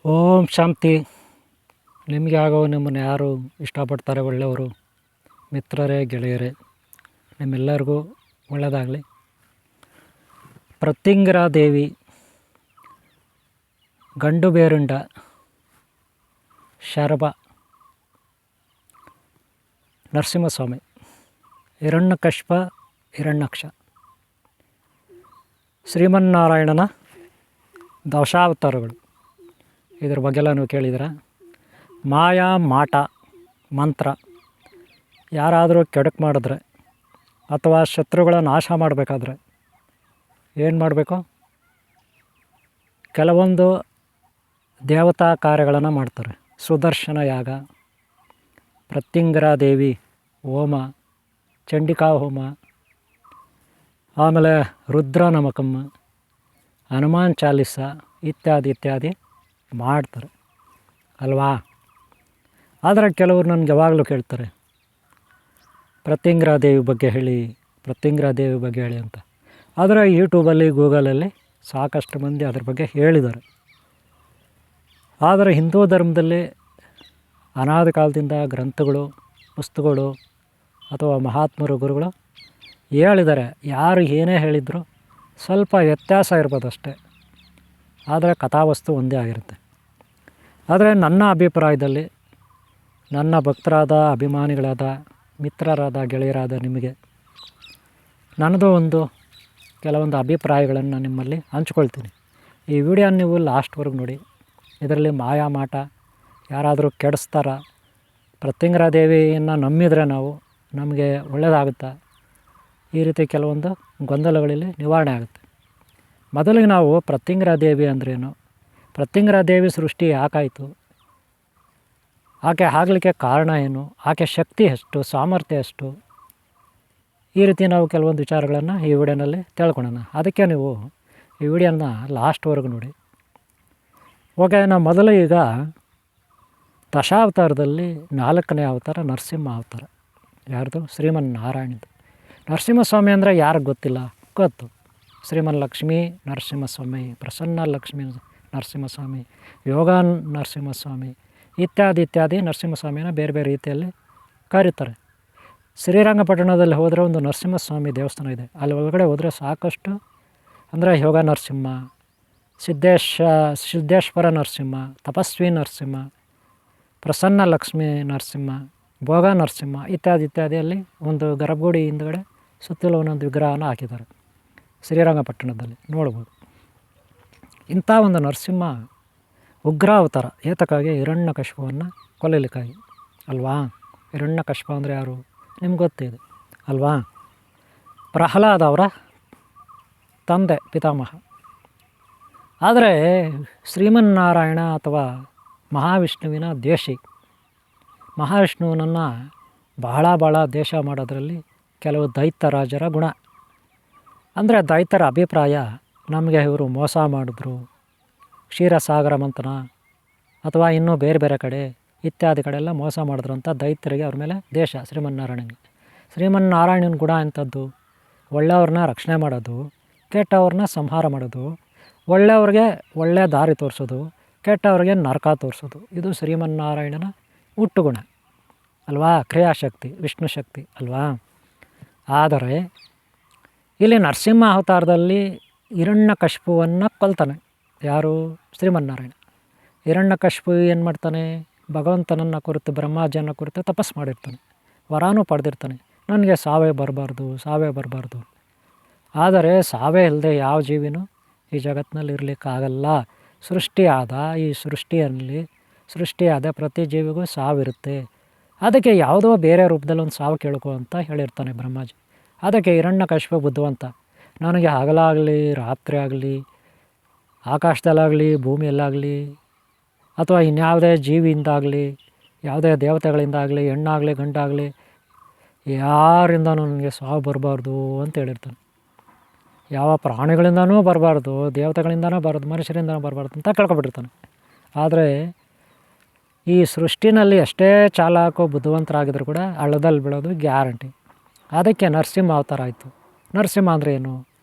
ಓಂ ಶಾಂತಿ. ನಿಮಗೆ ಆಗೋ ನಿಮ್ಮನ್ನು ಯಾರು ಇಷ್ಟಪಡ್ತಾರೆ, ಒಳ್ಳೆಯವರು, ಮಿತ್ರರೇ, ಗೆಳೆಯರೇ, ನಿಮ್ಮೆಲ್ಲರಿಗೂ ಒಳ್ಳೆಯದಾಗಲಿ. ಪ್ರತ್ಯಂಗಿರಾ ದೇವಿ, ಗಂಡು ಬೇರುಂಡ, ಶರಭ, ನರಸಿಂಹಸ್ವಾಮಿ, ಹಿರಣ್ಯಕಶ್ಯಪ, ಹಿರಣ್ಯಾಕ್ಷ, ಶ್ರೀಮನ್ನಾರಾಯಣನ ದಶಾವತಾರಗಳು. ಇದ್ರ ಬಗ್ಗೆಲ್ಲ ನೀವು ಕೇಳಿದ್ದೀರ. ಮಾಯಾ ಮಾಟ ಮಂತ್ರ ಯಾರಾದರೂ ಕೆಡಕು ಮಾಡಿದ್ರೆ ಅಥವಾ ಶತ್ರುಗಳ ನಾಶ ಮಾಡಬೇಕಾದ್ರೆ ಏನು ಮಾಡಬೇಕು? ಕೆಲವೊಂದು ದೇವತಾ ಕಾರ್ಯಗಳನ್ನು ಮಾಡ್ತಾರೆ. ಸುದರ್ಶನ ಯಾಗ, ಪ್ರತ್ಯಂಗಿರಾ ದೇವಿ ಹೋಮ, ಚಂಡಿಕಾ ಹೋಮ, ಆಮೇಲೆ ರುದ್ರ ನಮಕಮ್ಮ, ಹನುಮಾನ್ ಚಾಲಿಸ ಇತ್ಯಾದಿ ಇತ್ಯಾದಿ ಮಾಡ್ತಾರೆ ಅಲ್ವಾ. ಆದರೆ ಕೆಲವರು ನನಗೆ ಯಾವಾಗಲೂ ಕೇಳ್ತಾರೆ, ಪ್ರತ್ಯಂಗಿರಾ ದೇವಿ ಬಗ್ಗೆ ಹೇಳಿ, ಪ್ರತ್ಯಂಗಿರಾ ದೇವಿ ಬಗ್ಗೆ ಹೇಳಿ ಅಂತ. ಆದರೆ ಯೂಟ್ಯೂಬಲ್ಲಿ, ಗೂಗಲಲ್ಲಿ ಸಾಕಷ್ಟು ಮಂದಿ ಅದ್ರ ಬಗ್ಗೆ ಹೇಳಿದ್ದಾರೆ. ಆದರೆ ಹಿಂದೂ ಧರ್ಮದಲ್ಲಿ ಅನಾದಿ ಕಾಲದಿಂದ ಗ್ರಂಥಗಳು, ಪುಸ್ತಕಗಳು ಅಥವಾ ಮಹಾತ್ಮರು, ಗುರುಗಳು ಹೇಳಿದ್ದಾರೆ. ಯಾರು ಏನೇ ಹೇಳಿದ್ರು ಸ್ವಲ್ಪ ವ್ಯತ್ಯಾಸ ಇರ್ಬೋದು ಅಷ್ಟೇ, ಆದರೆ ಕಥಾವಸ್ತು ಒಂದೇ ಆಗಿರುತ್ತೆ. ಆದರೆ ನನ್ನ ಅಭಿಪ್ರಾಯದಲ್ಲಿ, ನನ್ನ ಭಕ್ತರಾದ, ಅಭಿಮಾನಿಗಳಾದ, ಮಿತ್ರರಾದ, ಗೆಳೆಯರಾದ ನಿಮಗೆ ನನ್ನದು ಕೆಲವೊಂದು ಅಭಿಪ್ರಾಯಗಳನ್ನು ನಿಮ್ಮಲ್ಲಿ ಹಂಚ್ಕೊಳ್ತೀನಿ. ಈ ವಿಡಿಯೋ ನೀವು ಲಾಸ್ಟ್ವರೆಗೂ ನೋಡಿ. ಇದರಲ್ಲಿ ಮಾಯಾ ಮಾಟ ಯಾರಾದರೂ ಕೆಡಿಸ್ತಾರ, ಪ್ರತ್ಯಂಗಿರಾ ದೇವಿಯನ್ನು ನಂಬಿದರೆ ನಮಗೆ ಒಳ್ಳೆಯದಾಗುತ್ತಾ, ಈ ರೀತಿ ಕೆಲವೊಂದು ಗೊಂದಲಗಳಲ್ಲಿ ನಿವಾರಣೆ ಆಗುತ್ತೆ. ಮೊದಲಿಗೆ ನಾವು ಪ್ರತ್ಯಂಗಿರಾ ದೇವಿ ಅಂದ್ರೇನು, ಪ್ರತ್ಯಂಗಿರಾ ದೇವಿ ಸೃಷ್ಟಿ ಯಾಕಾಯಿತು, ಆಕೆ ಆಗಲಿಕ್ಕೆ ಕಾರಣ ಏನು, ಆಕೆ ಶಕ್ತಿ ಎಷ್ಟು, ಸಾಮರ್ಥ್ಯ ಎಷ್ಟು, ಈ ರೀತಿ ನಾವು ಕೆಲವೊಂದು ವಿಚಾರಗಳನ್ನು ಈ ವಿಡಿಯೋನಲ್ಲಿ ತಿಳ್ಕೊಳ್ಳೋಣ. ಅದಕ್ಕೆ ನೀವು ಈ ವಿಡಿಯೋನ ಲಾಸ್ಟ್ವರೆಗೂ ನೋಡಿ. ಓಕೆ, ನಾವು ಮೊದಲು ಈಗ ದಶಾವತಾರದಲ್ಲಿ 4ನೇ ಅವತಾರ ನರಸಿಂಹ ಅವತಾರ. ಯಾರ್ದು? ಶ್ರೀಮನ್ನಾರಾಯಣದು. ನರಸಿಂಹಸ್ವಾಮಿ ಅಂದರೆ ಯಾರಿಗೆ ಗೊತ್ತಿಲ್ಲ? ಗೊತ್ತು. ಶ್ರೀಮನ್ ಲಕ್ಷ್ಮೀ ನರಸಿಂಹಸ್ವಾಮಿ, ಪ್ರಸನ್ನ ಲಕ್ಷ್ಮೀ ನರಸಿಂಹಸ್ವಾಮಿ, ಯೋಗ ನರಸಿಂಹಸ್ವಾಮಿ ಇತ್ಯಾದಿ ಇತ್ಯಾದಿ ನರಸಿಂಹಸ್ವಾಮಿನ ಬೇರೆ ಬೇರೆ ರೀತಿಯಲ್ಲಿ ಕರೀತಾರೆ. ಶ್ರೀರಂಗಪಟ್ಟಣದಲ್ಲಿ ಹೋದರೆ ಒಂದು ನರಸಿಂಹಸ್ವಾಮಿ ದೇವಸ್ಥಾನ ಇದೆ. ಅಲ್ಲಿ ಒಳಗಡೆ ಹೋದರೆ ಸಾಕಷ್ಟು, ಅಂದರೆ ಯೋಗ ನರಸಿಂಹ, ಸಿದ್ದೇಶ್ವರ ನರಸಿಂಹ, ತಪಸ್ವಿ ನರಸಿಂಹ, ಪ್ರಸನ್ನ ಲಕ್ಷ್ಮೀ ನರಸಿಂಹ, ಭೋಗ ನರಸಿಂಹ ಇತ್ಯಾದಿ ಇತ್ಯಾದಿಯಲ್ಲಿ ಒಂದು ಗರ್ಭಗುಡಿ ಹಿಂದುಗಡೆ ಸುತ್ತಲೂ ಒಂದೊಂದು ವಿಗ್ರಹನ ಹಾಕಿದ್ದಾರೆ. ಶ್ರೀರಂಗಪಟ್ಟಣದಲ್ಲಿ ನೋಡ್ಬೋದು. ಇಂಥ ಒಂದು ನರಸಿಂಹ ಉಗ್ರಾವತಾರ. ಏತಕ್ಕಾಗಿ? ಹಿರಣ್ಯಕಶ್ಯಪವನ್ನು ಕೊಲ್ಲಲಿಕ್ಕಾಗಿ ಅಲ್ವಾ. ಹಿರಣ್ಯಕಶ್ಯಪ ಅಂದರೆ ಯಾರು? ನಿಮ್ಗೆ ಗೊತ್ತಿದೆ ಅಲ್ವಾ. ಪ್ರಹ್ಲಾದ ಅವರ ತಂದೆ, ಪಿತಾಮಹ. ಆದರೆ ಶ್ರೀಮನ್ನಾರಾಯಣ ಅಥವಾ ಮಹಾವಿಷ್ಣುವಿನ ದ್ವೇಷಿ. ಮಹಾವಿಷ್ಣುವನನ್ನು ಬಹಳ ದ್ವೇಷ ಮಾಡೋದರಲ್ಲಿ ಕೆಲವು ದೈತ್ಯ ರಾಜರ ಗುಣ. ಅಂದರೆ ದೈತ್ಯರ ಅಭಿಪ್ರಾಯ, ನಮಗೆ ಇವರು ಮೋಸ ಮಾಡಿದ್ರು, ಕ್ಷೀರಸಾಗರ ಮಂಥನ ಅಥವಾ ಇನ್ನೂ ಬೇರೆ ಬೇರೆ ಕಡೆ ಇತ್ಯಾದಿ ಕಡೆ ಎಲ್ಲ ಮೋಸ ಮಾಡಿದ್ರು ಅಂತ ದೈತ್ಯರಿಗೆ ಅವ್ರ ಮೇಲೆ ದೇಶ. ಶ್ರೀಮನ್ನಾರಾಯಣನ ಗುಣ ಎಂಥದ್ದು? ಒಳ್ಳೆಯವ್ರನ್ನ ರಕ್ಷಣೆ ಮಾಡೋದು, ಕೆಟ್ಟವ್ರನ್ನ ಸಂಹಾರ ಮಾಡೋದು, ಒಳ್ಳೆಯವ್ರಿಗೆ ಒಳ್ಳೆಯ ದಾರಿ ತೋರಿಸೋದು, ಕೆಟ್ಟವ್ರಿಗೆ ನರಕ ತೋರಿಸೋದು. ಇದು ಶ್ರೀಮನ್ನಾರಾಯಣನ ಹುಟ್ಟುಗುಣ ಅಲ್ವಾ. ಕ್ರಿಯಾಶಕ್ತಿ, ವಿಷ್ಣು ಶಕ್ತಿ ಅಲ್ವಾ. ಆದರೆ ಇಲ್ಲಿ ನರಸಿಂಹ ಅವತಾರದಲ್ಲಿ ಹಿರಣ್ಯಕಶ್ಯಪವನ್ನು ಕೊಲ್ತಾನೆ. ಯಾರು? ಶ್ರೀಮನ್ನಾರಾಯಣ. ಹಿರಣ್ಯಕಶ್ಯಪ ಏನು ಮಾಡ್ತಾನೆ? ಭಗವಂತನನ್ನು ಕುರಿತು, ಬ್ರಹ್ಮಾಜಿಯನ್ನು ಕುರಿತು ತಪಸ್ಸು ಮಾಡಿರ್ತಾನೆ, ವರಾನೂ ಪಡೆದಿರ್ತಾನೆ. ನನಗೆ ಸಾವೇ ಬರಬಾರ್ದು. ಆದರೆ ಸಾವೇ ಇಲ್ಲದೆ ಯಾವ ಜೀವಿನೂ ಈ ಜಗತ್ತಿನಲ್ಲಿ ಇರಲಿಕ್ಕಾಗಲ್ಲ. ಈ ಸೃಷ್ಟಿಯಾದ ಪ್ರತಿ ಜೀವಿಗೂ ಸಾವಿರುತ್ತೆ. ಅದಕ್ಕೆ ಯಾವುದೋ ಬೇರೆ ರೂಪದಲ್ಲಿ ಒಂದು ಸಾವು ಕೇಳ್ಕೊ ಅಂತ ಹೇಳಿರ್ತಾನೆ ಬ್ರಹ್ಮಾಜಿ. ಅದಕ್ಕೆ ಹಿರಣ್ಯಕಶ್ಯಪ ಬುದ್ಧಿವಂತ. ನನಗೆ ಹಗಲಾಗಲಿ, ರಾತ್ರಿ ಆಗಲಿ, ಆಕಾಶದಲ್ಲಾಗಲಿ, ಭೂಮಿಯಲ್ಲಾಗಲಿ, ಅಥವಾ ಇನ್ಯಾವುದೇ ಜೀವಿಯಿಂದಾಗಲಿ, ಯಾವುದೇ ದೇವತೆಗಳಿಂದಾಗಲಿ, ಹೆಣ್ಣಾಗಲಿ ಗಂಡಾಗಲಿ, ಯಾರಿಂದನೂ ನನಗೆ ಸಾವು ಬರಬಾರ್ದು ಅಂತ ಹೇಳಿರ್ತಾನೆ. ಯಾವ ಪ್ರಾಣಿಗಳಿಂದನೂ ಬರಬಾರ್ದು, ದೇವತೆಗಳಿಂದನೂ ಬರೋದು, ಮನುಷ್ಯರಿಂದನೂ ಬರಬಾರ್ದು ಅಂತ ಕೇಳ್ಕೊಬಿಟ್ಟಿರ್ತಾನೆ. ಆದರೆ ಈ ಸೃಷ್ಟಿನಲ್ಲಿ ಎಷ್ಟೇ ಚಾಲಾಕು ಬುದ್ಧಿವಂತರಾಗಿದ್ರು ಕೂಡ ಹಳ್ಳದಲ್ಲಿ ಬೀಳೋದು ಗ್ಯಾರಂಟಿ. ಅದಕ್ಕೆ ನರಸಿಂಹ ಅವತಾರ ಆಯಿತು. ನರಸಿಂಹ ಅಂದರೆ ಏನು?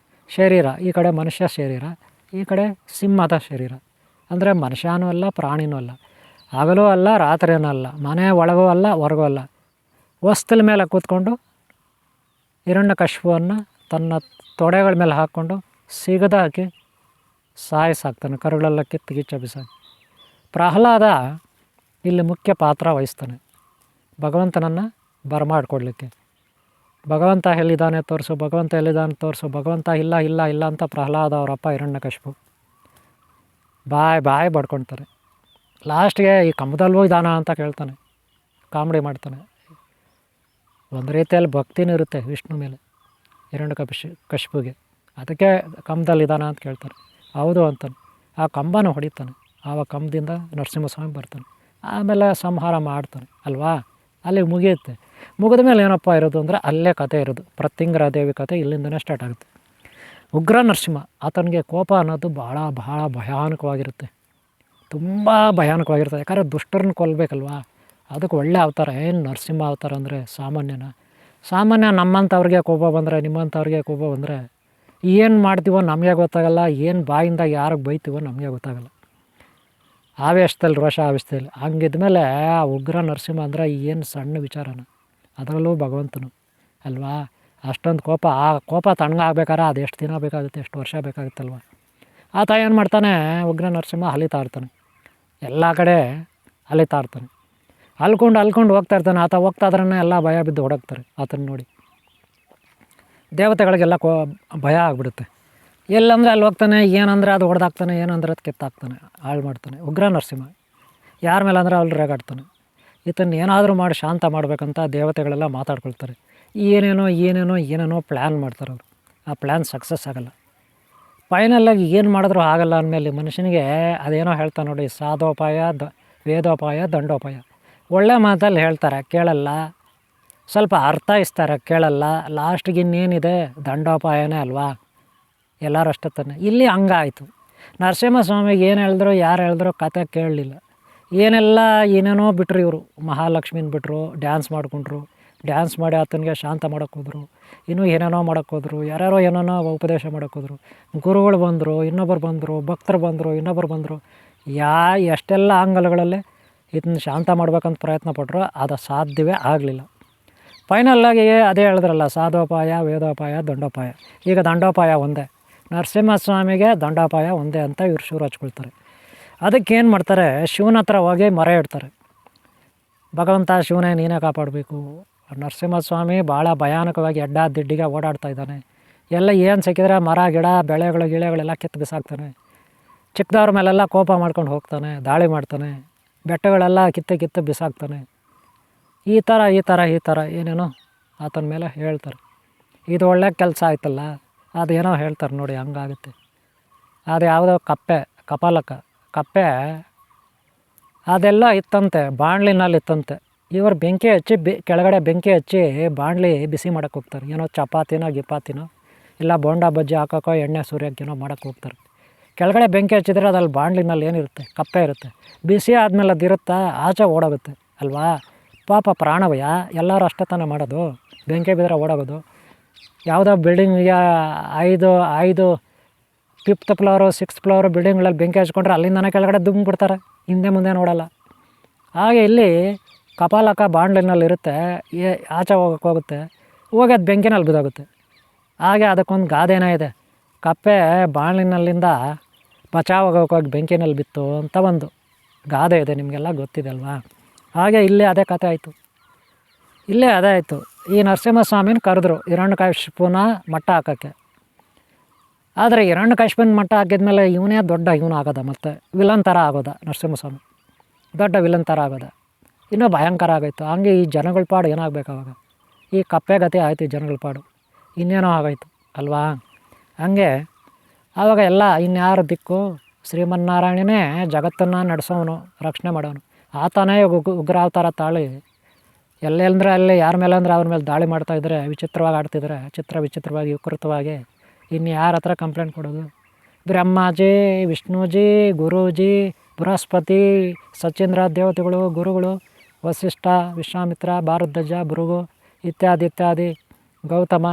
ಶರೀರ, ಈ ಕಡೆ ಮನುಷ್ಯ ಶರೀರ, ಈ ಕಡೆ ಸಿಂಹದ ಶರೀರ ಅಂದರೆ ಮನುಷ್ಯನೂ ಅಲ್ಲ ಪ್ರಾಣಿನೂ ಅಲ್ಲ, ಹಗಲೂ ಅಲ್ಲ ರಾತ್ರಿನೂ ಅಲ್ಲ, ಮನೆ ಒಳಗೂ ಅಲ್ಲ ಹೊರಗೂ ಅಲ್ಲ. ವಸ್ತುಲ ಮೇಲೆ ಕೂತ್ಕೊಂಡು ಹಿರಣ್ಯಕಶಿಪುವನ್ನು ತನ್ನ ತೊಡೆಗಳ ಮೇಲೆ ಹಾಕ್ಕೊಂಡು ಸಿಗದ ಹಾಕಿ ಸಾಯಿಸಾಕ್ತಾನೆ, ಕರುಗಳೆಲ್ಲ ಕಿತ್ತು ಗಿಚ್ಚ ಬಿಸಾಕಿ. ಪ್ರಹ್ಲಾದ ಇಲ್ಲಿ ಮುಖ್ಯ ಪಾತ್ರ ವಹಿಸ್ತಾನೆ ಭಗವಂತನನ್ನು ಬರಮಾಡ್ಕೊಡ್ಲಿಕ್ಕೆ. ಭಗವಂತ ಎಲ್ಲಿದ್ದಾನೆ ತೋರಿಸು, ಭಗವಂತ ಎಲ್ಲಿದ್ದಾನೆ ತೋರಿಸು, ಭಗವಂತ ಇಲ್ಲ ಇಲ್ಲ ಇಲ್ಲ ಅಂತ ಪ್ರಹ್ಲಾದ ಅವರಪ್ಪ ಹಿರಣ್ಯಕಶಿಪು ಬಾಯಿ ಬಡ್ಕೊಳ್ತಾರೆ. ಲಾಸ್ಟ್ಗೆ ಈ ಕಂಬದಲ್ಲೂ ಇದ್ದಾನ ಅಂತ ಕೇಳ್ತಾನೆ, ಕಾಮಿಡಿ ಮಾಡ್ತಾನೆ. ಒಂದು ರೀತಿಯಲ್ಲಿ ಭಕ್ತಿನೂ ಇರುತ್ತೆ ವಿಷ್ಣು ಮೇಲೆ ಕಶಿಪುಗೆ, ಅದಕ್ಕೆ ಕಂಬದಲ್ಲಿದ್ದಾನ ಅಂತ ಕೇಳ್ತಾರೆ. ಹೌದು ಅಂತಾನೆ. ಆ ಕಂಬನ ಹೊಡಿತಾನೆ. ಆವಾಗ ಕಂಬದಿಂದ ನರಸಿಂಹಸ್ವಾಮಿ ಬರ್ತಾನೆ. ಆಮೇಲೆ ಸಂಹಾರ ಮಾಡ್ತಾನೆ ಅಲ್ವಾ, ಅಲ್ಲಿಗೆ ಮುಗಿಯುತ್ತೆ. ಮುಗಿದ ಮೇಲೆ ಏನಪ್ಪ ಇರೋದು ಅಂದರೆ ಅಲ್ಲೇ ಕತೆ ಇರೋದು. ಪ್ರತ್ಯಂಗರ ದೇವಿ ಕತೆ ಇಲ್ಲಿಂದನೇ ಸ್ಟಾರ್ಟ್ ಆಗುತ್ತೆ. ಉಗ್ರ ನರಸಿಂಹ, ಆತನಿಗೆ ಕೋಪ ಅನ್ನೋದು ಭಾಳ ಭಯಾನಕವಾಗಿರುತ್ತೆ, ತುಂಬ ಭಯಾನಕವಾಗಿರುತ್ತೆ. ಯಾಕಂದರೆ ದುಷ್ಟರನ್ನ ಕೊಲ್ಲಬೇಕಲ್ವಾ, ಅದಕ್ಕೆ ಒಳ್ಳೆ ಅವತಾರ. ಏನು ನರಸಿಂಹ ಅವತಾರ ಅಂದರೆ ಸಾಮಾನ್ಯ ನಮ್ಮಂಥವ್ರಿಗೆ ಕೋಪ ಬಂದರೆ, ನಿಮ್ಮಂಥವ್ರಿಗೆ ಕೋಪ ಬಂದರೆ ಏನು ಮಾಡ್ತೀವೋ ನಮಗೆ ಗೊತ್ತಾಗಲ್ಲ, ಏನು ಬಾಯಿಂದ ಯಾರಿಗೆ ಬೈತೀವೋ ನಮಗೆ ಗೊತ್ತಾಗಲ್ಲ. ಆವೇಶದಲ್ಲಿ ರೋಷ ಆವೇಶದಲ್ಲಿ ಹಂಗಿದ್ಮೇಲೆ ಆ ಉಗ್ರ ನರಸಿಂಹ ಅಂದರೆ ಏನು ಸಣ್ಣ ವಿಚಾರನ, ಅದರಲ್ಲೂ ಭಗವಂತನು ಅಲ್ವಾ. ಅಷ್ಟೊಂದು ಕೋಪ, ಆ ಕೋಪ ತಣ್ಣಗಾಗ್ಬೇಕಾದ್ರೆ ಅದು ಎಷ್ಟು ದಿನ ಬೇಕಾಗುತ್ತೆ, ಎಷ್ಟು ವರ್ಷ ಬೇಕಾಗುತ್ತಲ್ವ. ಆತ ಏನು ಮಾಡ್ತಾನೆ, ಉಗ್ರ ನರಸಿಂಹ ಅಲಿತಾ ಇರ್ತಾನೆ, ಎಲ್ಲ ಕಡೆ ಅಲಿತಾ ಇರ್ತಾನೆ. ಅಲ್ಕೊಂಡು ಹೋಗ್ತಾ ಇರ್ತಾನೆ. ಆತ ಹೋಗ್ತಾ ಇದ್ರೇ ಎಲ್ಲ ಭಯ ಬಿದ್ದು ಹೊಡೋಗ್ತಾರೆ ಆತನ ನೋಡಿ. ದೇವತೆಗಳಿಗೆಲ್ಲ ಭಯ ಆಗಿಬಿಡುತ್ತೆ. ಎಲ್ಲಂದರೆ ಅಲ್ಲಿ ಹೋಗ್ತಾನೆ, ಏನಂದರೆ ಅದು ಹೊಡೆದಾಕ್ತಾನೆ, ಏನಂದ್ರೆ ಅದು ಕಿತ್ತಾಕ್ತಾನೆ, ಹಾಳು ಮಾಡ್ತಾನೆ. ಉಗ್ರ ನರಸಿಂಹ ಯಾರ ಮೇಲೆ ಅಂದರೆ ಅಲ್ಲಿ ರೇಗಾಡ್ತಾನೆ. ಈತನ ಏನಾದರೂ ಮಾಡಿ ಶಾಂತ ಮಾಡಬೇಕಂತ ದೇವತೆಗಳೆಲ್ಲ ಮಾತಾಡ್ಕೊಳ್ತಾರೆ. ಏನೇನೋ ಪ್ಲ್ಯಾನ್ ಮಾಡ್ತಾರೆ ಅವರು. ಆ ಪ್ಲ್ಯಾನ್ ಸಕ್ಸಸ್ ಆಗೋಲ್ಲ. ಫೈನಲ್ಲಾಗಿ ಏನು ಮಾಡಿದ್ರು ಆಗಲ್ಲ ಅಂದಮೇಲೆ ಮನುಷ್ಯನಿಗೆ ಅದೇನೋ ಹೇಳ್ತಾನೆ ನೋಡಿ, ಸಾಧೋಪಾಯ ವೇದೋಪಾಯ ದಂಡೋಪಾಯ. ಒಳ್ಳೆ ಮಾತಲ್ಲಿ ಹೇಳ್ತಾರೆ ಕೇಳಲ್ಲ, ಸ್ವಲ್ಪ ಅರ್ಥೈಸ್ತಾರೆ ಕೇಳಲ್ಲ, ಲಾಸ್ಟಿಗೆ ಇನ್ನೇನಿದೆ ದಂಡೋಪಾಯನೇ ಅಲ್ವಾ. ಎಲ್ಲರೂ ಅಷ್ಟೇ ತಾನೆ. ಇಲ್ಲಿ ಹಂಗಾಯಿತು. ನರಸಿಂಹಸ್ವಾಮಿಗೆ ಏನು ಹೇಳಿದ್ರು ಯಾರು ಹೇಳಿದ್ರು ಕತೆ ಕೇಳಲಿಲ್ಲ. ಏನೇನೋ ಬಿಟ್ಟರು ಇವರು. ಮಹಾಲಕ್ಷ್ಮಿನ ಬಿಟ್ಟರು, ಡ್ಯಾನ್ಸ್ ಮಾಡ್ಕೊಂಡ್ರು, ಡ್ಯಾನ್ಸ್ ಮಾಡಿ ಆತನಿಗೆ ಶಾಂತ ಮಾಡೋಕ್ಕೋದ್ರು, ಇನ್ನೂ ಏನೇನೋ ಮಾಡೋಕ್ಕೋದ್ರು, ಯಾರ್ಯಾರೋ ಏನೇನೋ ಉಪದೇಶ ಮಾಡೋಕ್ಕೋದ್ರು. ಗುರುಗಳು ಬಂದರು, ಇನ್ನೊಬ್ಬರು ಬಂದರು, ಭಕ್ತರು ಬಂದರು, ಇನ್ನೊಬ್ಬರು ಬಂದರು. ಎಷ್ಟೆಲ್ಲ ಆಂಗಲ್ಗಳಲ್ಲಿ ಇದನ್ನ ಶಾಂತ ಮಾಡ್ಬೇಕಂತ ಪ್ರಯತ್ನ ಪಟ್ಟರು, ಅದು ಸಾಧ್ಯವೇ ಆಗಲಿಲ್ಲ. ಫೈನಲ್ಲಾಗಿ ಅದೇ ಹೇಳಿದ್ರಲ್ಲ, ಸಾಧೋಪಾಯ ವೇದೋಪಾಯ ದಂಡೋಪಾಯ. ಈಗ ದಂಡೋಪಾಯ ಒಂದೇ, ನರಸಿಂಹಸ್ವಾಮಿಗೆ ದಂಡೋಪಾಯ ಒಂದೇ ಅಂತ ಇವ್ರು ಶೂರು ಹಚ್ಕೊಳ್ತಾರೆ. ಅದಕ್ಕೇನು ಮಾಡ್ತಾರೆ, ಶಿವನ ಹತ್ರ ಹೋಗಿ ಮೊರೆ ಇಡ್ತಾರೆ. ಭಗವಂತ ಶಿವನೇ ನೀನೇ ಕಾಪಾಡಬೇಕು, ನರಸಿಂಹಸ್ವಾಮಿ ಭಾಳ ಭಯಾನಕವಾಗಿ ದಿಡ್ಡಿಗೆ ಓಡಾಡ್ತಾ ಇದ್ದಾನೆ, ಎಲ್ಲ ಏನು ಸಿಕ್ಕಿದ್ರೆ ಮರ ಗಿಡ ಗಿಳೆಗಳೆಲ್ಲ ಕಿತ್ತು ಬಿಸಾಕ್ತಾನೆ, ಚಿಕ್ಕದವ್ರ ಮೇಲೆಲ್ಲ ಕೋಪ ಮಾಡ್ಕೊಂಡು ಹೋಗ್ತಾನೆ, ದಾಳಿ ಮಾಡ್ತಾನೆ, ಬೆಟ್ಟಗಳೆಲ್ಲ ಕಿತ್ತು ಬಿಸಾಕ್ತಾನೆ. ಈ ಥರ ಏನೇನೋ ಆತನ ಮೇಲೆ ಹೇಳ್ತಾರೆ. ಇದು ಒಳ್ಳೆ ಕೆಲಸ ಆಯ್ತಲ್ಲ, ಅದೇನೋ ಹೇಳ್ತಾರೆ ನೋಡಿ, ಹಂಗಾಗುತ್ತೆ. ಅದು ಯಾವುದೋ ಕಪ್ಪೆ ಅದೆಲ್ಲ ಇತ್ತಂತೆ, ಬಾಣಲಿನಲ್ಲಿ ಇತ್ತಂತೆ. ಇವರು ಬೆಂಕಿ ಹಚ್ಚಿ ಕೆಳಗಡೆ ಬೆಂಕಿ ಹಚ್ಚಿ ಬಾಣಲಿ ಬಿಸಿ ಮಾಡೋಕ್ಕೆ ಹೋಗ್ತಾರೆ. ಏನೋ ಚಪಾತಿನೋ ಇಲ್ಲ ಬೋಂಡಾ ಬಜ್ಜಿ ಹಾಕೋಕ್ಕೋ ಎಣ್ಣೆ ಸೂರ್ಯಕ್ಕೇನೋ ಮಾಡೋಕ್ಕೆ ಹೋಗ್ತಾರೆ. ಕೆಳಗಡೆ ಬೆಂಕಿ ಹಚ್ಚಿದ್ರೆ ಅದಲ್ಲಿ ಬಾಣಲಿನಲ್ಲಿ ಏನಿರುತ್ತೆ, ಕಪ್ಪೆ ಇರುತ್ತೆ. ಬಿಸಿ ಆದಮೇಲೆ ಅದಿರುತ್ತಾ ಆಚೆ ಓಡೋಗುತ್ತೆ ಅಲ್ವಾ. ಪಾಪ ಪ್ರಾಣವಯ, ಎಲ್ಲರೂ ಅಷ್ಟೇ ತಾನೇ ಮಾಡೋದು, ಬೆಂಕಿ ಬಿದ್ದರೆ ಓಡೋಗೋದು. ಯಾವುದೋ ಬಿಲ್ಡಿಂಗಿಗೆ ಐದು 5th ಫ್ಲೋರು 6th ಫ್ಲೋರು ಬಿಲ್ಡಿಂಗ್ಗಳಲ್ಲಿ ಬೆಂಕಿ ಹಚ್ಕೊಂಡ್ರೆ ಅಲ್ಲಿಂದನೇ ಕೆಳಗಡೆ ಬಿಡ್ತಾರೆ, ಹಿಂದೆ ಮುಂದೆ ನೋಡೋಲ್ಲ. ಹಾಗೆ ಇಲ್ಲಿ ಬಾಣಲಿನಲ್ಲಿ ಇರುತ್ತೆ, ಆಚೆ ಹೋಗುತ್ತೆ, ಅದು ಬೆಂಕಿನಲ್ಲಿ ಬಿದ್ದೋಗುತ್ತೆ. ಹಾಗೆ ಅದಕ್ಕೊಂದು ಗಾದೆನೇ ಇದೆ, ಕಪ್ಪೆ ಬಾಣಲಿನಲ್ಲಿಂದ ಬಚಾವಾಗೋಗಿ ಬೆಂಕಿನಲ್ಲಿ ಬಿತ್ತು ಅಂತ ಒಂದು ಗಾದೆ ಇದೆ, ನಿಮಗೆಲ್ಲ ಗೊತ್ತಿದೆ ಅಲ್ವಾ. ಹಾಗೆ ಇಲ್ಲೇ ಅದೇ ಕಥೆ ಆಯಿತು. ಈ ನರಸಿಂಹಸ್ವಾಮಿನ ಕರೆದ್ರು ಹಿರಣ್ಯಕಶಿಪುನ ಮಟ್ಟ ಹಾಕೋಕ್ಕೆ. ಆದರೆ ಹಿರಣ್ಯಕಶಿಪುನ ಮಟ್ಟ ಹಾಕಿದ್ಮೇಲೆ ಇವನೇ ದೊಡ್ಡ ಆಗೋದ, ಮತ್ತು ವಿಲನ್ ಥರ ಆಗೋದ. ನರಸಿಂಹಸ್ವಾಮಿ ದೊಡ್ಡ ವಿಲನ್ ಥರ ಆಗೋದ, ಇನ್ನೂ ಭಯಂಕರ ಆಗೋಯ್ತು. ಹಂಗೆ ಈ ಜನಗಳ ಪಾಡು ಏನಾಗಬೇಕು ಅವಾಗ, ಈ ಕಪ್ಪೆ ಗತಿ ಆಯಿತು ಈ ಜನಗಳ ಪಾಡು, ಇನ್ನೇನೋ ಆಗೋಯ್ತು ಅಲ್ವಾ. ಹಂಗೆ ಆವಾಗ ಎಲ್ಲ ಇನ್ಯಾರು ದಿಕ್ಕು, ಶ್ರೀಮನ್ನಾರಾಯಣನೇ ಜಗತ್ತನ್ನು ನಡೆಸೋನು, ರಕ್ಷಣೆ ಮಾಡೋನು. ಆತನೇ ಉಗ್ರ ಅವತಾರ ತಾಳಿ ಎಲ್ಲೆಂದ್ರೆ ಅಲ್ಲಿ ಯಾರ ಮೇಲೆ ಅಂದರೆ ಅವ್ರ ಮೇಲೆ ದಾಳಿ ಮಾಡ್ತಾಯಿದ್ರೆ, ವಿಚಿತ್ರವಾಗಿ ಆಡ್ತಿದ್ರೆ, ವಿಚಿತ್ರವಾಗಿ ವಿಕೃತವಾಗಿ ಇನ್ನು ಯಾರ ಹತ್ರ ಕಂಪ್ಲೇಂಟ್ ಕೊಡೋದು. ಬ್ರಹ್ಮಾಜಿ, ವಿಷ್ಣುಜಿ, ಗುರೂಜಿ, ಬೃಹಸ್ಪತಿ, ಸಚೀಂದ್ರ ದೇವತೆಗಳು, ಗುರುಗಳು, ವಸಿಷ್ಠ, ವಿಶ್ವಾಮಿತ್ರ, ಭಾರದ್ವಾಜ, ಭೃಗು ಇತ್ಯಾದಿ ಗೌತಮ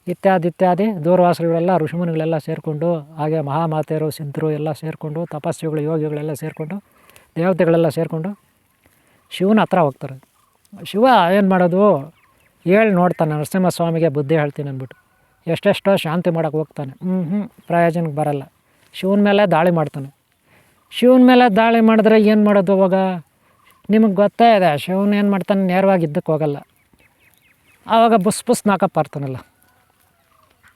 ಇತ್ಯಾದಿ ದೂರ್ವಾಸರುಗಳೆಲ್ಲ ಋಷಿಮುನಿಗಳೆಲ್ಲ ಸೇರಿಕೊಂಡು, ಹಾಗೆ ಮಹಾಮಾತೆಯರು ಸಿದ್ಧರು ಎಲ್ಲ ಸೇರಿಕೊಂಡು, ತಪಸ್ವಿಗಳು ಯೋಗಿಗಳೆಲ್ಲ ಸೇರಿಕೊಂಡು, ದೇವತೆಗಳೆಲ್ಲ ಸೇರಿಕೊಂಡು ಶಿವನ ಹತ್ರ ಹೋಗ್ತಾರೆ. ಶಿವ ಏನು ಮಾಡೋದು, ಹೇಳಿ ನೋಡ್ತಾನೆ ನರಸಿಂಹಸ್ವಾಮಿಗೆ ಬುದ್ಧಿ ಹೇಳ್ತೀನಿ ಅಂದ್ಬಿಟ್ಟು ಎಷ್ಟೆಷ್ಟೋ ಶಾಂತಿ ಮಾಡೋಕ್ಕೆ ಹೋಗ್ತಾನೆ. ಪ್ರಯೋಜನಕ್ಕೆ ಬರಲ್ಲ. ಶಿವನ ಮೇಲೆ ದಾಳಿ ಮಾಡ್ತಾನೆ. ಶಿವನ ಮೇಲೆ ದಾಳಿ ಮಾಡಿದ್ರೆ ಏನು ಮಾಡೋದು ಅವಾಗ? ನಿಮಗೆ ಗೊತ್ತೇ ಇದೆ, ಶಿವನ ಏನು ಮಾಡ್ತಾನೆ, ನೇರವಾಗಿ ಇದ್ದಕ್ಕೆ ಹೋಗಲ್ಲ. ಆವಾಗ ಬುಸ್ ನಾಗಪ್ಪ ಇರ್ತಾನಲ್ಲ,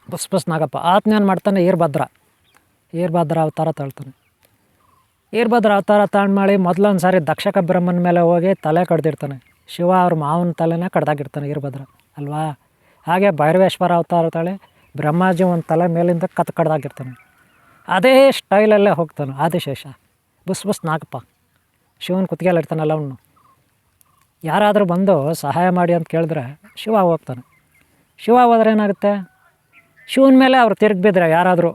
ಬುಸ್ ನಾಗಪ್ಪ ಆತನೇನು ಮಾಡ್ತಾನೆ, ಈರ್ಭದ್ರ ಅವತಾರ ತಾಳ್ತಾನೆ. ಈರ್ಭದ್ರ ಅವತಾರ ತಾಳು ಮಾಡಿ ಮೊದಲೊಂದು ಸಾರಿ ದಕ್ಷಕ ಬ್ರಹ್ಮನ ಮೇಲೆ ಹೋಗಿ ತಲೆ ಕಡ್ದಿರ್ತಾನೆ. ಶಿವ ಅವ್ರ ಮಾವನ ತಲೆನೇ ಕಡ್ದಾಗಿರ್ತಾನೆ ಈರ್ಭದ್ರ ಅಲ್ವಾ. ಹಾಗೆ ಭೈರವೇಶ್ವರ ಅವತಾರ ತಾಳೆ ಬ್ರಹ್ಮಾಜಿ ಒಂದು ತಲೆ ಮೇಲಿಂದ ಕಡ್ದಾಗಿರ್ತಾನೆ. ಅದೇ ಸ್ಟೈಲಲ್ಲೇ ಹೋಗ್ತಾನೆ ಆದಿಶೇಷ. ಬುಸ್ ನಾಗಪ್ಪ ಶಿವನ ಕುತ್ತಿಗೆಯಲ್ಲಿ ಇರ್ತಾನಲ್ಲ ಅವನು. ಯಾರಾದರೂ ಬಂದು ಸಹಾಯ ಮಾಡಿ ಅಂತ ಕೇಳಿದ್ರೆ ಶಿವ ಹೋಗ್ತಾನೆ. ಶಿವ ಹೋದ್ರೆ ಏನಾಗುತ್ತೆ, ಶಿವನ ಮೇಲೆ ಅವ್ರು ತಿರುಗಿ ಬಿದ್ದರೆ ಯಾರಾದರೂ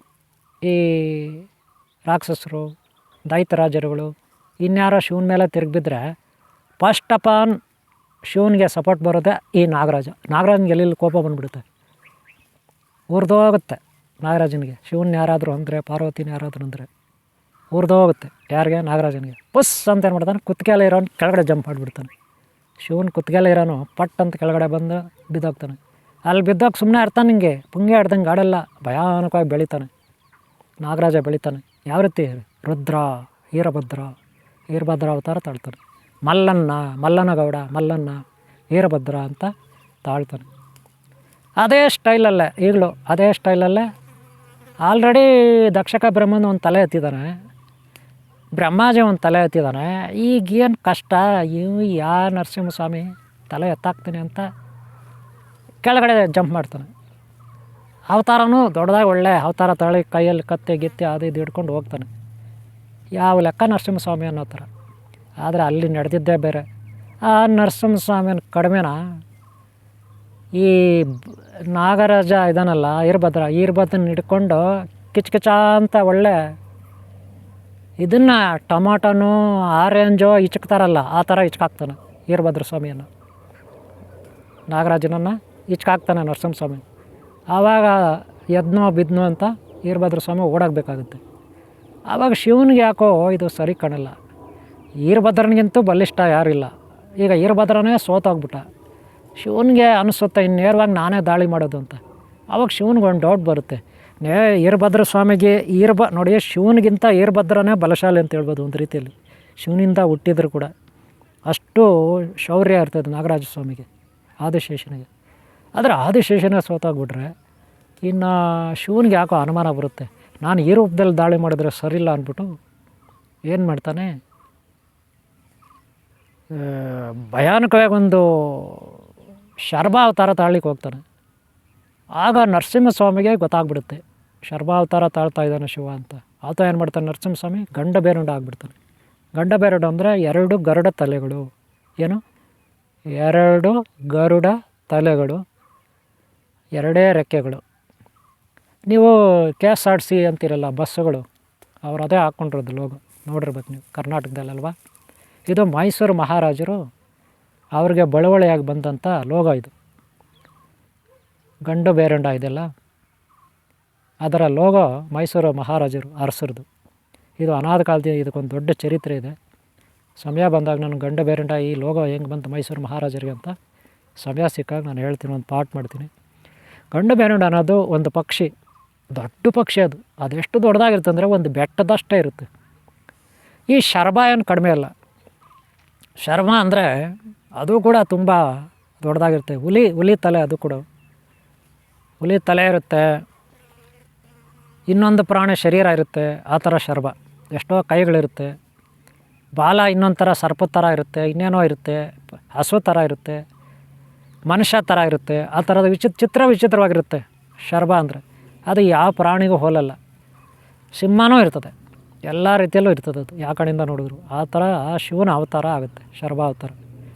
ಈ ರಾಕ್ಷಸರು, ದೈತ್ಯರಾಜರುಗಳು ಇನ್ಯಾರೋ ಶಿವನ ಮೇಲೆ ತಿರುಗಿ ಬಿದ್ದರೆ ಫಸ್ಟ್ ಆಫ್ ಆಲ್ ಶಿವನಿಗೆ ಸಪೋರ್ಟ್ ಬರೋದೆ ಈ ನಾಗರಾಜನಿಗೆ ಎಲ್ಲಿ ಕೋಪ ಬಂದುಬಿಡುತ್ತೆ, ಉರಿದೋಗುತ್ತೆ ನಾಗರಾಜನಿಗೆ. ಶಿವನ ಯಾರಾದರೂ ಅಂದರೆ, ಪಾರ್ವತಿನ ಯಾರಾದರೂ ಅಂದರೆ ಉರಿದೋಗುತ್ತೆ. ಯಾರಿಗೆ? ನಾಗರಾಜನಿಗೆ. ಬುಸ್ ಅಂತ ಏನು ಮಾಡ್ತಾನೆ, ಕುತ್ತಿಗೆಲ್ಲ ಇರೋನು ಕೆಳಗಡೆ ಜಂಪ್ ಮಾಡಿಬಿಡ್ತಾನೆ. ಶಿವನ ಕುತ್ತಿಗೆಲ್ಲ ಇರೋನು ಪಟ್ ಅಂತ ಕೆಳಗಡೆ ಬಂದು ಬಿದ್ದೋಗ್ತಾನೆ. ಅಲ್ಲಿ ಬಿದ್ದೋಗಿ ಸುಮ್ಮನೆ ಇರ್ತಾನೆ, ಹಿಂಗೆ ಪುಂಗೆ ಆಡ್ದಂಗೆ ಆಡೆಲ್ಲ ಭಯಾನಕವಾಗಿ ಬೆಳಿತಾನೆ. ನಾಗರಾಜ ಬೆಳಿತಾನೆ. ಯಾವ ರೀತಿ? ರುದ್ರ, ಈರಭದ್ರ ಅವತಾರ ತಾಳ್ತಾನೆ. ಮಲ್ಲನಗೌಡ, ಈರಭದ್ರ ಅಂತ ತಾಳ್ತಾನೆ. ಅದೇ ಸ್ಟೈಲಲ್ಲೇ ಈಗಲೂ ಅದೇ ಸ್ಟೈಲಲ್ಲೇ ಆಲ್ರೆಡಿ ದಕ್ಷಕ ಬ್ರಹ್ಮನ ಒಂದು ತಲೆ ಎತ್ತಿದ್ದಾನೆ, ಬ್ರಹ್ಮಾಜಿ ಒಂದು ತಲೆ ಎತ್ತಿದ್ದಾನೆ. ಈಗೇನು ಕಷ್ಟ, ನರಸಿಂಹಸ್ವಾಮಿ ತಲೆ ಎತ್ತಾಕ್ತೀನಿ ಅಂತ ಕೆಳಗಡೆ ಜಂಪ್ ಮಾಡ್ತಾನೆ. ಅವತಾರನೂ ದೊಡ್ಡದಾಗಿ ಒಳ್ಳೆ ಅವತಾರ ತಾಳಿ ಕೈಯಲ್ಲಿ ಕತ್ತೆ ಗಿತ್ತೆ ಅದು ಇದು ಹಿಡ್ಕೊಂಡು ಹೋಗ್ತಾನೆ. ಯಾವ ಲೆಕ್ಕ ನರಸಿಂಹಸ್ವಾಮಿ ಅನ್ನೋ ಥರ. ಆದರೆ ಅಲ್ಲಿ ನಡೆದಿದ್ದೇ ಬೇರೆ. ಆ ನರಸಿಂಹಸ್ವಾಮಿನ ಕಡಿಮೆನ ಈ ನಾಗರಾಜ ಇದಾನಲ್ಲ ಈರ್ಭದ್ರನ ಹಿಡ್ಕೊಂಡು ಕಿಚ ಅಂತ ಒಳ್ಳೆ ಇದನ್ನು ಟೊಮಾಟೋನು ಆರೆಂಜು ಇಚ್ಕ್ತಾರಲ್ಲ ಆ ಥರ ಇಚ್ಕಾಕ್ತಾನೆ ಈರ್ಭದ್ರ ಸ್ವಾಮಿಯನ್ನು. ನಾಗರಾಜನನ್ನು ಇಚ್ಕಾಕ್ತಾನೆ ನರಸಿಂಹಸ್ವಾಮಿ. ಆವಾಗ ಎದ್ನೋ ಬಿದ್ನೋ ಅಂತ ಈರ್ಭದ್ರ ಸ್ವಾಮಿ ಓಡಾಗಬೇಕಾಗುತ್ತೆ. ಆವಾಗ ಶಿವನಿಗೆ ಯಾಕೋ ಇದು ಸರಿ ಕಾಣಲ್ಲ. ಈರ್ಭದ್ರನಿಗಿಂತೂ ಬಲಿಷ್ಠ ಯಾರಿಲ್ಲ. ಈಗ ಈರ್ಭದ್ರನೇ ಸೋತೋಗ್ಬಿಟ್ಟ. ಶಿವನಿಗೆ ಅನಿಸುತ್ತೆ ನೇರವಾಗಿ ನಾನೇ ದಾಳಿ ಮಾಡೋದು ಅಂತ. ಆವಾಗ ಶಿವನಿಗೆ ಒಂದು ಡೌಟ್ ಬರುತ್ತೆ, ಈರ್ಭದ್ರ ಸ್ವಾಮಿಗೆ ನೋಡಿ, ಶಿವನಿಗಿಂತ ಈರ್ಭದ್ರನೇ ಬಲಶಾಲಿ ಅಂತ ಹೇಳ್ಬೋದು ಒಂದು ರೀತಿಯಲ್ಲಿ. ಶಿವನಿಂದ ಹುಟ್ಟಿದ್ರು ಕೂಡ ಅಷ್ಟು ಶೌರ್ಯ ಇರ್ತದೆ ನಾಗರಾಜ ಸ್ವಾಮಿಗೆ, ಆದಿಶೇಷನಿಗೆ. ಆದರೆ ಆದಿಶೇಷನೇ ಸೋತಾಗ್ಬಿಟ್ರೆ ಇನ್ನು ಶಿವನಿಗೆ ಯಾಕೋ ಅನುಮಾನ ಬರುತ್ತೆ, ನಾನು ಈ ರೂಪದಲ್ಲಿ ದಾಳಿ ಮಾಡಿದ್ರೆ ಸರಿಯಿಲ್ಲ ಅಂದ್ಬಿಟ್ಟು ಏನು ಮಾಡ್ತಾನೆ, ಭಯಾನಕವಾಗಿ ಒಂದು ಶರ್ಭಾವತಾರ ತಾಳ್ಲಿಕ್ಕೆ ಹೋಗ್ತಾನೆ. ಆಗ ನರಸಿಂಹಸ್ವಾಮಿಗೆ ಗೊತ್ತಾಗ್ಬಿಡುತ್ತೆ ಶರ್ಭಾವತಾರ ತಾಳ್ತಾ ಇದ್ದಾನೆ ಶಿವ ಅಂತ. ಆತ ಏನು ಮಾಡ್ತಾನೆ, ನರಸಿಂಹಸ್ವಾಮಿ ಗಂಡ ಬೇರುಂಡ ಆಗಿಬಿಡ್ತಾನೆ. ಗಂಡ ಬೇರುಂಡ ಅಂದರೆ 2 ಗರುಡ ತಲೆಗಳು. ಏನು? 2 ಗರುಡ ತಲೆಗಳು, 2 ರೆಕ್ಕೆಗಳು. ನೀವು KSRTC ಅಂತೀರಲ್ಲ ಬಸ್ಸುಗಳು, ಅವ್ರು ಅದೇ ಹಾಕ್ಕೊಂಡಿರೋದು ಲೋಗೋ ನೋಡಿರ್ಬೇಕು ನೀವು ಕರ್ನಾಟಕದಲ್ಲಲ್ವಾ. ಇದು ಮೈಸೂರು ಮಹಾರಾಜರು ಅವ್ರಿಗೆ ಬಳುವಳಿಯಾಗಿ ಬಂದಂಥ ಲೋಗೋ ಇದು. ಗಂಡು ಬೇರುಂಡ ಇದೆಲ್ಲ ಅದರ ಲೋಗೋ ಮೈಸೂರು ಮಹಾರಾಜರು ಅರಸರದು. ಇದು ಅನಾದ ಕಾಲದಿಂದ ಇದಕ್ಕೊಂದು ದೊಡ್ಡ ಚರಿತ್ರೆ ಇದೆ. ಸಮಯ ಬಂದಾಗ ನಾನು ಗಂಡು ಬೇರುಂಡ ಈ ಲೋಗೋ ಹೆಂಗೆ ಬಂತು ಮೈಸೂರು ಮಹಾರಾಜರಿಗೆ ಅಂತ ಸಮಯ ಸಿಕ್ಕಾಗ ನಾನು ಹೇಳ್ತೀನಿ, ಒಂದು ಪಾಠ ಮಾಡ್ತೀನಿ. ಗಂಡು ಬೇರುಂಡ ಅನ್ನೋದು ಒಂದು ಪಕ್ಷಿ, ದೊಡ್ಡ ಪಕ್ಷಿ. ಅದೆಷ್ಟು ದೊಡ್ಡದಾಗಿರುತ್ತೆ ಅಂದರೆ ಒಂದು ಬೆಟ್ಟದಷ್ಟೇ ಇರುತ್ತೆ. ಈ ಶರ್ಭ ಏನು ಕಡಿಮೆ ಅಲ್ಲ. ಶರ್ಮ ಅಂದರೆ ಅದು ಕೂಡ ತುಂಬ ದೊಡ್ಡದಾಗಿರುತ್ತೆ. ಹುಲಿ ತಲೆ, ಅದು ಕೂಡ ಹುಲಿ ತಲೆ ಇರುತ್ತೆ, ಇನ್ನೊಂದು ಪ್ರಾಣಿ ಶರೀರ ಇರುತ್ತೆ, ಆ ಥರ ಶರ್ಭ. ಎಷ್ಟೋ ಕೈಗಳಿರುತ್ತೆ, ಬಾಲ ಇನ್ನೊಂದು ಥರ ಸರ್ಪದ ಥರ ಇರುತ್ತೆ, ಇನ್ನೇನೋ ಇರುತ್ತೆ, ಹಸು ಥರ ಇರುತ್ತೆ, ಮನುಷ್ಯ ಥರ ಇರುತ್ತೆ. ಆ ಥರದ ವಿಚಿತ್ರವಾಗಿರುತ್ತೆ ಶರ್ಭ ಅಂದರೆ. ಅದು ಯಾವ ಪ್ರಾಣಿಗೂ ಹೋಲಲ್ಲ. ಸಿಂಹನೂ ಇರ್ತದೆ, ಎಲ್ಲ ರೀತಿಯಲ್ಲೂ ಇರ್ತದೆ ಅದು, ಯಾವ ಕಡೆಯಿಂದ ನೋಡಿದ್ರು. ಆ ಥರ ಆ ಶಿವನ ಅವತಾರ ಆಗುತ್ತೆ ಶರ್ಭ ಅವತಾರ.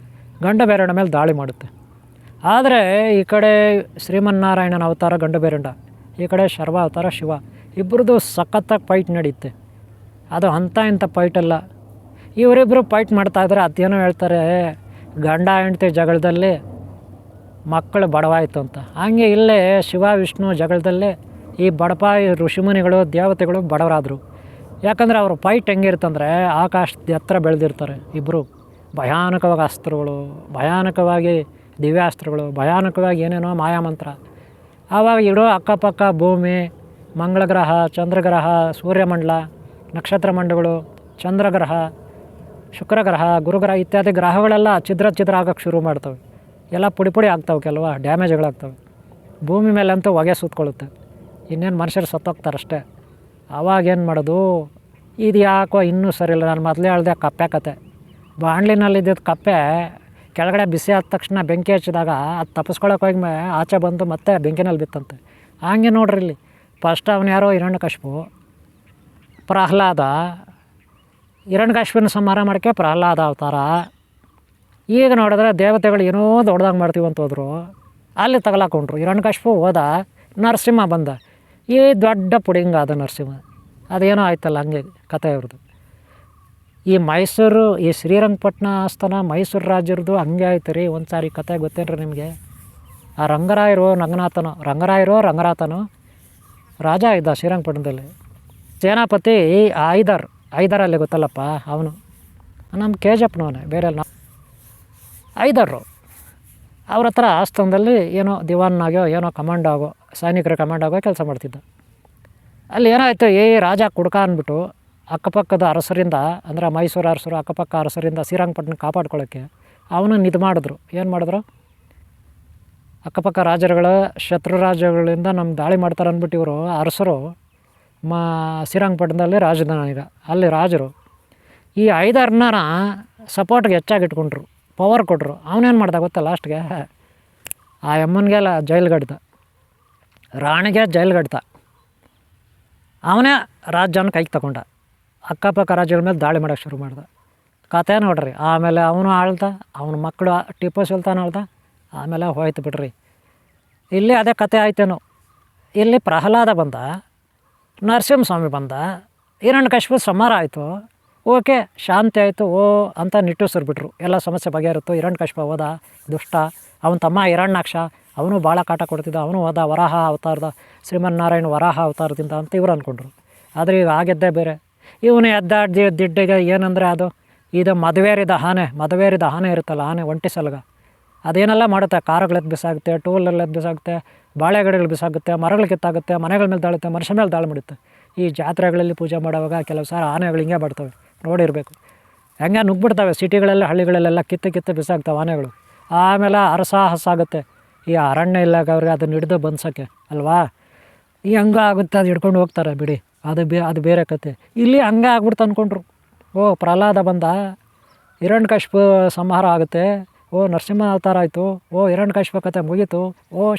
ಗಂಡ ಬೇರುಂಡ ಮೇಲೆ ದಾಳಿ ಮಾಡುತ್ತೆ. ಆದರೆ ಈ ಕಡೆ ಶ್ರೀಮನ್ನಾರಾಯಣನ ಅವತಾರ ಗಂಡ ಬೇರುಂಡ, ಈ ಕಡೆ ಶರ್ಭ ಅವತಾರ ಶಿವ. ಇಬ್ಬರದು ಸಖತ್ತಾಗಿ ಫೈಟ್ ನಡೆಯುತ್ತೆ. ಅದು ಅಂಥ ಇಂಥ ಫೈಟಲ್ಲ. ಇವರಿಬ್ಬರು ಫೈಟ್ ಮಾಡ್ತಾಯಿದ್ರೆ ಅದೇನೋ ಹೇಳ್ತಾರೆ, ಗಂಡ ಹೆಂಡತಿ ಜಗಳದಲ್ಲಿ ಮಕ್ಕಳು ಬಡವಾಯಿತು ಅಂತ. ಹಂಗೆ ಇಲ್ಲೇ ಶಿವ ವಿಷ್ಣು ಜಗಳದಲ್ಲೇ ಈ ಬಡಪಾಯಿ ಋಷಿಮುನಿಗಳು ದೇವತೆಗಳು ಬಡವರಾದರು. ಯಾಕಂದರೆ ಅವರು ಫೈಟ್ ಹೆಂಗಿರ್ತಂದರೆ ಆಕಾಶದ ಎತ್ತರ ಬೆಳೆದಿರ್ತಾರೆ ಇಬ್ಬರು. ಭಯಾನಕವಾಗಿ ಅಸ್ತ್ರಗಳು, ಭಯಾನಕವಾಗಿ ದಿವ್ಯಾಸ್ತ್ರಗಳು, ಭಯಾನಕವಾಗಿ ಏನೇನೋ ಮಾಯಾಮಂತ್ರ. ಆವಾಗ ಇಡೋ ಅಕ್ಕಪಕ್ಕ ಭೂಮಿ, ಮಂಗಳಗ್ರಹ, ಚಂದ್ರಗ್ರಹ, ಸೂರ್ಯಮಂಡಲ, ನಕ್ಷತ್ರ ಮಂಡಲಗಳು, ಚಂದ್ರಗ್ರಹ, ಶುಕ್ರಗ್ರಹ, ಗುರುಗ್ರಹ ಇತ್ಯಾದಿ ಗ್ರಹಗಳೆಲ್ಲ ಛಿದ್ರ ಆಗೋಕ್ಕೆ ಶುರು ಮಾಡ್ತವೆ. ಎಲ್ಲ ಪುಡಿ ಆಗ್ತವೆ, ಕೆಲವು ಡ್ಯಾಮೇಜ್ಗಳಾಗ್ತವೆ. ಭೂಮಿ ಮೇಲಂತೂ ಹೊಗೆ ಸುತ್ತಕೊಳ್ಳುತ್ತೆ. ಇನ್ನೇನು ಮನುಷ್ಯರು ಸತ್ತೋಗ್ತಾರಷ್ಟೇ. ಆವಾಗೇನು ಮಾಡೋದು, ಇದು ಯಾಕೋ ಇನ್ನೂ ಸರಿ ಇಲ್ಲ. ನಾನು ಮೊದಲೇ ಹೇಳ್ದೆ ಕಪ್ಪೆ ಕತೆ. ಬಾಣಲಿನಲ್ಲಿದ್ದಿದ್ದು ಕಪ್ಪೆ ಕೆಳಗಡೆ ಬಿಸಿ ಆದ ತಕ್ಷಣ ಬೆಂಕಿ ಹಚ್ಚಿದಾಗ ಅದು ತಪ್ಪಿಸ್ಕೊಳಕ್ಕೆ ಹೋಗಿ ಆಚೆ ಬಂದು ಮತ್ತೆ ಬೆಂಕಿನಲ್ಲಿ ಬಿತ್ತಂತೆ. ಹಂಗೆ ನೋಡ್ರಿ ಇಲ್ಲಿ ಫಸ್ಟ್ ಅವನು ಯಾರೋ ಹಿರಣ್ಯಕಶಿಪು, ಪ್ರಹ್ಲಾದ, ಹಿರಣ್ಯಕಶಿಪನ ಸಂಹಾರ ಮಾಡೋಕ್ಕೆ ಪ್ರಹ್ಲಾದ ಅವತಾರ. ಈಗ ನೋಡಿದ್ರೆ ದೇವತೆಗಳು ಏನೋ ದೊಡ್ಡದಾಗಿ ಮಾಡ್ತೀವಿ ಅಂತ ಹೋದರು, ಅಲ್ಲಿ ತಗಲಾಕೊಂಡ್ರು. ಹಿರಣ್ಯಕಶಿಪು ಹೋದ, ನರಸಿಂಹ ಬಂದ. ಈ ದೊಡ್ಡ ಪುಡಿಂಗ ಆದ ನರಸಿಂಹ. ಅದೇನೋ ಆಯ್ತಲ್ಲ ಹಂಗೆ ಕಥೆ ಇವ್ರದ್ದು. ಈ ಮೈಸೂರು, ಈ ಶ್ರೀರಂಗಪಟ್ಟಣ ಆಸ್ಥಾನ ಮೈಸೂರು ರಾಜ್ಯರದು ಹಂಗೆ ಆಯ್ತು ರೀ. ಒಂದು ಸಾರಿ ಕತೆ ಗೊತ್ತೇನ್ರಿ ನಿಮಗೆ? ಆ ರಂಗರಾಯರು ರಂಗನಾಥನು ರಾಜ ಇದ್ದ ಶ್ರೀರಂಗಪಟ್ಟಣದಲ್ಲಿ. ಸೇನಾಪತಿ ಐದರಲ್ಲಿ ಗೊತ್ತಲ್ಲಪ್ಪ, ಅವನು ನಮ್ಮ KGFನವನೇ, ಬೇರೆ ಐದರು. ಅವ್ರ ಹತ್ರ ಆಸ್ಥಾನದಲ್ಲಿ ಏನೋ ದಿವಾನ್ನಾಗೋ ಏನೋ ಕಮಾಂಡ್ ಆಗೋ, ಸೈನಿಕರ ಕಮಾಂಡ್ ಆಗೋ ಕೆಲಸ ಮಾಡ್ತಿದ್ದ. ಅಲ್ಲಿ ಏನಾಯಿತು, ರಾಜ ಕುಡ್ಕ ಅಂದ್ಬಿಟ್ಟು ಅಕ್ಕಪಕ್ಕದ ಅರಸರಿಂದ, ಅಂದರೆ ಮೈಸೂರು ಅರಸರು ಅಕ್ಕಪಕ್ಕ ಅರಸರಿಂದ ಶ್ರೀರಂಗಪಟ್ಟಣ ಕಾಪಾಡ್ಕೊಳ್ಳೋಕ್ಕೆ ಅವನು ನಿದು ಮಾಡಿದ್ರು. ಏನು ಮಾಡಿದ್ರು, ಅಕ್ಕಪಕ್ಕ ರಾಜರುಗಳ ಶತ್ರು ರಾಜ್ಯಗಳಿಂದ ನಮ್ಮ ದಾಳಿ ಮಾಡ್ತಾರೆ ಅಂದ್ಬಿಟ್ಟು ಇವರು ಅರಸರು ಶ್ರೀರಂಗಪಟ್ಟಣದಲ್ಲಿ ರಾಜಧಾನಿಗ ಅಲ್ಲಿ ರಾಜರು ಈ ಐದಾರನ್ನ ಸಪೋರ್ಟ್ಗೆ ಹೆಚ್ಚಾಗಿ ಇಟ್ಕೊಂಡ್ರು, ಪವರ್ ಕೊಟ್ಟರು. ಅವನೇನು ಮಾಡ್ದ ಗೊತ್ತಾ, ಲಾಸ್ಟ್ಗೆ ಆ ಅಮ್ಮನಿಗೆಲ್ಲ ಜೈಲ್ಗಡ್ದ, ರಾಣಿಗೆ ಜೈಲ್ಗಡ್ದ. ಅವನೇ ರಾಜ್ಯನ ಕೈಗೆ ತಗೊಂಡ, ಅಕ್ಕಪಕ್ಕ ರಾಜ್ಯಗಳ ಮೇಲೆ ದಾಳಿ ಮಾಡೋಕ್ಕೆ ಶುರು ಮಾಡ್ದ. ಕತೆ ನೋಡ್ರಿ. ಆಮೇಲೆ ಅವನು ಆಳ್ದ, ಅವನ ಮಕ್ಕಳು ಟಿಪ್ಪು ಸುಲ್ತಾನ್ ಆಳ್ದ. ಆಮೇಲೆ ಹೋಯ್ತು ಬಿಡ್ರಿ. ಇಲ್ಲಿ ಅದೇ ಕತೆ ಆಯ್ತೇನೋ. ಇಲ್ಲಿ ಪ್ರಹ್ಲಾದ ಬಂದ, ನರಸಿಂಹಸ್ವಾಮಿ ಬಂದ, ಹಿರಣ್ಯಕಶಿಪು ಸಂಹಾರ ಆಯಿತು. ಓಕೆ, ಶಾಂತಿ ಆಯಿತು ಅಂತ ನಿಟ್ಟುಸಿರ್ಬಿಟ್ರು. ಎಲ್ಲ ಸಮಸ್ಯೆ ಬಗೆಹರಿತು. ಹಿರಣ್ಯಕಶಿಪ ಹೋದ, ದುಷ್ಟ. ಅವನ ತಮ್ಮ ಹಿರಣ್ಯಾಕ್ಷ, ಅವನು ಭಾಳ ಕಾಟ ಕೊಡ್ತಿದ್ದ. ಅವನು ಹೋದ ವರಾಹ ಅವತಾರದ, ಶ್ರೀಮನ್ನಾರಾಯಣ ವರಾಹ ಅವತಾರದಿಂದ ಅಂತ ಇವ್ರು ಅಂದ್ಕೊಂಡ್ರು. ಆದರೆ ಈಗ ಆಗಿದ್ದೇ ಬೇರೆ. ಇವನು ದಿಡ್ಡಿಗೆ ಏನಂದರೆ ಇದು ಮದುವೇರಿದ ಆನೆ ಇರುತ್ತಲ್ಲ, ಆನೆ ಒಂಟಿ ಸಲಗ, ಅದೇನೆಲ್ಲ ಮಾಡುತ್ತೆ. ಕಾರುಗಳು ಬಿಸಾಗುತ್ತೆ, ಟೂ ವೀಲರ್ ಬಿಸಾಗುತ್ತೆ, ಬಾಳೆಗಿಡಗಳು ಬಿಸಾಗುತ್ತೆ, ಮರಗಳು ಕಿತ್ತಾಗುತ್ತೆ, ಮನೆಗಳ ಮೇಲೆ ದಾಳುತ್ತೆ, ಮನುಷ್ಯ ಮೇಲೆ ದಾಳಿ ಮಾಡುತ್ತೆ. ಈ ಜಾತ್ರೆಗಳಲ್ಲಿ ಪೂಜೆ ಮಾಡುವಾಗ ಕೆಲವು ಸಾರಿ ಆನೆಗಳು ಹಿಂಗೆ ಬರ್ತವೆ, ನೋಡಿರಬೇಕು. ಹೆಂಗೆ ನುಗ್ಬಿಡ್ತವೆ ಸಿಟಿಗಳಲ್ಲಿ, ಹಳ್ಳಿಗಳಲ್ಲೆಲ್ಲ ಕಿತ್ತು ಬಿಸಾಕ್ತವೆ ಆನೆಗಳು. ಆಮೇಲೆ ಹಸಾಗುತ್ತೆ ಈ ಅರಣ್ಯ ಇಲ್ಲಾಗ ಅವ್ರಿಗೆ ಅದನ್ನ ಹಿಡಿದು ಬಂದ್ಸೋಕ್ಕೆ ಅಲ್ವಾ. ಈ ಹಂಗೆ ಆಗುತ್ತೆ, ಅದು ಹಿಡ್ಕೊಂಡು ಹೋಗ್ತಾರೆ ಬಿಡಿ, ಅದು ಬೇರೆ ಕತೆ. ಇಲ್ಲಿ ಹಂಗೆ ಆಗ್ಬಿಡ್ತು ಅಂದ್ಕೊಂಡ್ರು. ಪ್ರಹ್ಲಾದ ಬಂದ, ಹಿರಣ್ಯಕಶಿಪು ಸಂಹಾರ ಆಗುತ್ತೆ, ನರಸಿಂಹ ಅವತಾರ ಆಯಿತು, ಹಿರಣ್ಯಕಶಿಪು ಕತೆ ಮುಗೀತು,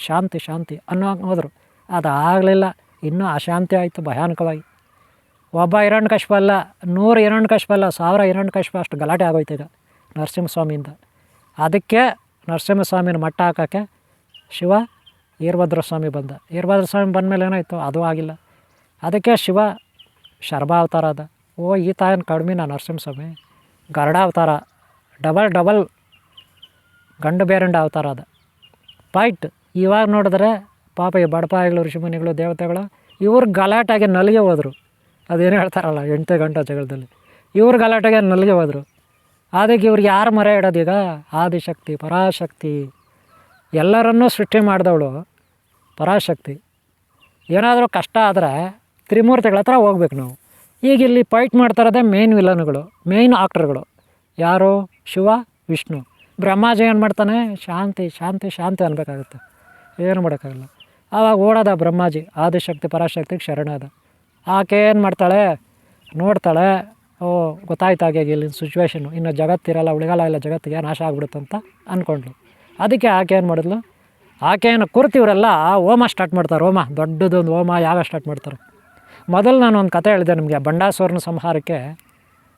ಶಾಂತಿ ಅನ್ನೋ ಹೋದರು. ಅದಾಗಲಿಲ್ಲ, ಇನ್ನೂ ಅಶಾಂತಿ ಆಯಿತು ಭಯಾನಕವಾಗಿ. ಒಬ್ಬ ಹಿರಣ್ಯಕಶಿಪು ಅಲ್ಲ, 100 ಹಿರಣ್ಯಕಶಿಪು ಅಲ್ಲ, 1000 ಹಿರಣ್ಯಕಶಿಪು ಅಷ್ಟು ಗಲಾಟೆ ಆಗೋಯ್ತು ಈಗ ನರಸಿಂಹಸ್ವಾಮಿಯಿಂದ. ಅದಕ್ಕೆ ನರಸಿಂಹಸ್ವಾಮಿನ ಮಟ್ಟ ಹಾಕೋಕ್ಕೆ ಶಿವ ವೀರಭದ್ರಸ್ವಾಮಿ ಬಂದ. ವೀರಭದ್ರಸ್ವಾಮಿ ಬಂದಮೇಲೆ ಏನಾಯಿತು, ಅದು ಆಗಿಲ್ಲ. ಅದಕ್ಕೆ ಶಿವ ಶರ್ಭಾವತಾರ ಅದ. ಈ ತಾಯನ ಕಡಿಮೆನ ನರಸಿಂಹಸ್ವಾಮಿ ಗರುಡಾವತಾರ, ಡಬಲ್ ಗಂಡು ಬೇರಂಡ ಅವತಾರ ಅದ. ಫೈಟ್ ಇವಾಗ ನೋಡಿದ್ರೆ ಪಾಪ ಈ ಬಡಪಾಯಿಗಳು, ಋಷಿಮುನಿಗಳು, ದೇವತೆಗಳು ಇವ್ರು ಗಲಾಟೆಗೆ ನಲಿಗೆ ಹೋದರು. ಅದೇನು ಹೇಳ್ತಾರಲ್ಲ 8 ಗಂಟೆ ಜಗಳದಲ್ಲಿ, ಇವ್ರು ಗಲಾಟೆಗೆ ನಲಿಗೆ ಹೋದರು. ಅದಕ್ಕೆ ಇವ್ರಿಗೆ ಯಾರು ಮರೆ ಇಡೋದೀಗ? ಆದಿಶಕ್ತಿ, ಪರಾಶಕ್ತಿ, ಎಲ್ಲರನ್ನೂ ಸೃಷ್ಟಿ ಮಾಡಿದವಳು ಪರಾಶಕ್ತಿ. ಏನಾದರೂ ಕಷ್ಟ ಆದರೆ ತ್ರಿಮೂರ್ತಿಗಳ ಹತ್ರ ಹೋಗ್ಬೇಕು ನಾವು. ಈಗ ಇಲ್ಲಿ ಫೈಟ್ ಮಾಡ್ತಾರದೇ ಮೇನ್ ವಿಲನ್ಗಳು, ಮೇನ್ ಆಕ್ಟರ್ಗಳು ಯಾರು? ಶಿವ, ವಿಷ್ಣು. ಬ್ರಹ್ಮಾಜಿ ಏನು ಮಾಡ್ತಾನೆ? ಶಾಂತಿ ಅನ್ಬೇಕಾಗುತ್ತೆ, ಏನು ಮಾಡೋಕ್ಕಾಗಲ್ಲ. ಆವಾಗ ಓಡೋದ ಬ್ರಹ್ಮಾಜಿ, ಆದಿಶಕ್ತಿ ಪರಾಶಕ್ತಿಗೆ ಶರಣಾದ. ಆಕೆ ಏನು ಮಾಡ್ತಾಳೆ, ನೋಡ್ತಾಳೆ, ಗೊತ್ತಾಯ್ತು ಹಾಗೆ ಇಲ್ಲಿನ ಸಿಚುವೇಶನ್ನು, ಇನ್ನು ಜಗತ್ತಿರಲ್ಲ, ಉಳಿಗಾಲ ಇಲ್ಲ, ಜಗತ್ತಿಗೆ ನಾಶ ಆಗ್ಬಿಡುತ್ತಂತ ಅಂದ್ಕೊಂಡ್ಳು. ಅದಕ್ಕೆ ಆಕೆ ಏನು ಮಾಡಿದ್ಲು, ಆಕೆಯನ್ನು ಕುರ್ತಿವರೆಲ್ಲ ಹೋಮ ಸ್ಟಾರ್ಟ್ ಮಾಡ್ತಾರೆ. ದೊಡ್ಡದೊಂದು ಹೋಮ ಯಾಗ ಸ್ಟಾರ್ಟ್ ಮಾಡ್ತಾರೆ. ಮೊದಲು ನಾನು ಒಂದು ಕತೆ ಹೇಳಿದೆ ನಿಮಗೆ, ಬಂಡಾಸುರನ ಸಂಹಾರಕ್ಕೆ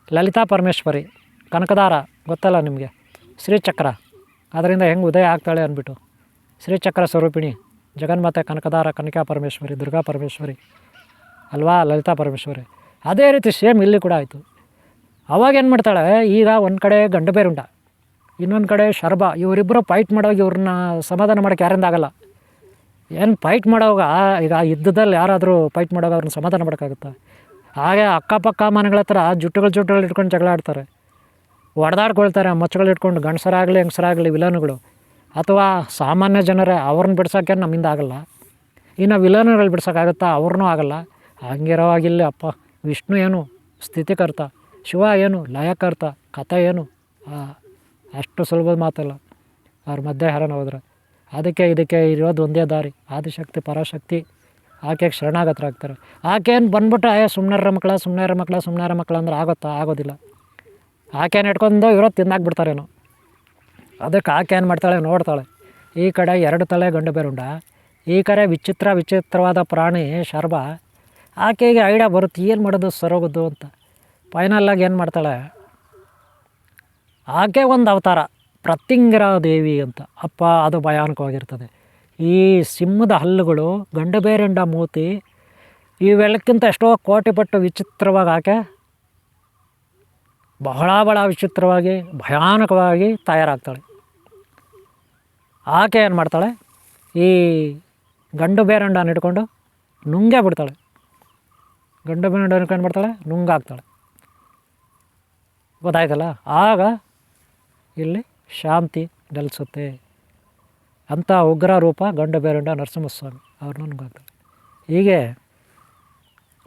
ಲಲಿತಾ ಪರಮೇಶ್ವರಿ ಕನಕದಾರ ಗೊತ್ತಲ್ಲ ನಿಮಗೆ, ಶ್ರೀಚಕ್ರ, ಅದರಿಂದ ಹೆಂಗೆ ಉದಯ ಆಗ್ತಾಳೆ ಅಂದ್ಬಿಟ್ಟು, ಶ್ರೀಚಕ್ರ ಸ್ವರೂಪಿಣಿ ಜಗನ್ಮಾತೆ ಕನಕದಾರ, ಕನಕಾ ಪರಮೇಶ್ವರಿ, ದುರ್ಗಾ ಪರಮೇಶ್ವರಿ ಅಲ್ವಾ, ಲಲಿತಾ ಪರಮೇಶ್ವರಿ. ಅದೇ ರೀತಿ ಸೇಮ್ ಇಲ್ಲಿ ಕೂಡ ಆಯಿತು. ಅವಾಗ ಏನು ಮಾಡ್ತಾಳೆ, ಈಗ ಒಂದು ಕಡೆ ಗಂಡು ಬೇರುಂಡ, ಇನ್ನೊಂದು ಕಡೆ ಶರ್ಬ. ಇವರಿಬ್ಬರು ಫೈಟ್ ಮಾಡೋವಾಗ ಇವ್ರನ್ನ ಸಮಾಧಾನ ಮಾಡೋಕ್ಕೆ ಯಾರಿಂದ ಆಗಲ್ಲ. ಏನು ಫೈಟ್ ಮಾಡೋವಾಗ ಈಗ ಯುದ್ಧದಲ್ಲಿ ಯಾರಾದರೂ ಫೈಟ್ ಮಾಡೋವಾಗ ಅವ್ರನ್ನ ಸಮಾಧಾನ ಮಾಡೋಕ್ಕಾಗುತ್ತಾ? ಹಾಗೆ ಅಕ್ಕಪಕ್ಕ ಮನೆಗಳ ಹತ್ರ ಜುಟ್ಟುಗಳು ಇಟ್ಕೊಂಡು ಜಗಳ ಆಡ್ತಾರೆ, ಹೊಡೆದಾಡ್ಕೊಳ್ತಾರೆ ಮಚ್ಚಗಳು ಇಟ್ಕೊಂಡು, ಗಂಡಸರಾಗಲಿ ಹೆಂಗಸರಾಗಲಿ ವಿಲನ್ಗಳು. ಅಥವಾ ಸಾಮಾನ್ಯ ಜನರೇ ಅವ್ರನ್ನ ಬಿಡ್ಸೋಕ್ಕೆ ನಮ್ಮಿಂದ ಆಗಲ್ಲ, ಇನ್ನು ವಿಲನ್ಗಳು ಬಿಡ್ಸೋಕ್ಕಾಗುತ್ತಾ? ಅವ್ರನ್ನೂ ಆಗಲ್ಲ. ಹಂಗಿರೋವಾಗಿಲ್ಲ ಅಪ್ಪ. ವಿಷ್ಣು ಏನು ಸ್ಥಿತಿಕರ್ತ, ಶಿವ ಏನು ಲಯಕರ್ತ, ಕಥೆ ಏನು ಅಷ್ಟು ಸುಲಭದ ಮಾತಲ್ಲ ಅವ್ರ ಮಧ್ಯೆ ಹರಣ ಹೋದ್ರೆ. ಅದಕ್ಕೆ ಇದಕ್ಕೆ ಇರೋದು ಒಂದೇ ದಾರಿ, ಆದಿಶಕ್ತಿ ಪರಾಶಕ್ತಿ. ಆಕೆಗೆ ಶರಣಾಗತರಾಗ್ತಾರೆ. ಆಕೆಯನ್ನು ಬಂದ್ಬಿಟ್ಟು ಸುಮ್ಮನೆ ಮಕ್ಕಳ ಅಂದ್ರೆ ಆಗುತ್ತಾ? ಆಗೋದಿಲ್ಲ. ಆಕೆಯನ್ನು ಇಟ್ಕೊಂಡು ಇರೋದು ತಿಂದಾಕ್ಬಿಡ್ತಾರೇನೋ. ಅದಕ್ಕೆ ಆಕೆ ಏನು ಮಾಡ್ತಾಳೆ ನೋಡ್ತಾಳೆ. ಈ ಕಡೆ 2 ತಲೆ ಗಂಡು ಬೇರುಂಡ, ಈ ಕಡೆ ವಿಚಿತ್ರವಾದ ಪ್ರಾಣಿ ಶರ್ಬ. ಆಕೆಗೆ ಐಡಿಯಾ ಬರುತ್ತೆ ಏನು ಮಾಡೋದು ಸರೋಗೋದು ಅಂತ. ಫೈನಲ್ಲಾಗಿ ಏನು ಮಾಡ್ತಾಳೆ, ಆಕೆ ಒಂದು ಅವತಾರ ಪ್ರತ್ಯಂಗಿರಾ ದೇವಿ ಅಂತ. ಅಪ್ಪ ಅದು ಭಯಾನಕವಾಗಿರ್ತದೆ. ಈ ಸಿಂಹದ ಹಲ್ಲುಗಳು, ಗಂಡು ಬೇರುಂಡ ಮೂತಿ, ಇವೆಲ್ಲಕ್ಕಿಂತ ಎಷ್ಟೋ ಕೋಟಿ ಪಟ್ಟು ವಿಚಿತ್ರವಾಗಿ ಆಕೆ ಬಹಳ ವಿಚಿತ್ರವಾಗಿ ಭಯಾನಕವಾಗಿ ತಯಾರಾಗ್ತಾಳೆ. ಆಕೆ ಏನು ಮಾಡ್ತಾಳೆ, ಈ ಗಂಡು ಬೇರುಂಡನ ಹಿಡ್ಕೊಂಡು ನುಂಗೇ ಬಿಡ್ತಾಳೆ. ಗಂಡು ಬೇರುಂಡ ಹಿಡ್ಕೊಂಡು ಬಿಡ್ತಾಳೆ, ನುಂಗಾಗ್ತಾಳೆ. ಗೊತ್ತಾಯ್ತಲ್ಲ? ಆಗ ಇಲ್ಲಿ ಶಾಂತಿ ನೆಲೆಸುತ್ತೆ. ಅಂಥ ಉಗ್ರ ರೂಪ ಗಂಡು ಬೇರುಂಡ ನರಸಿಂಹಸ್ವಾಮಿ, ಅವ್ರನ್ನ ನುಂಗಾಗ್ತಾಳೆ. ಹೀಗೆ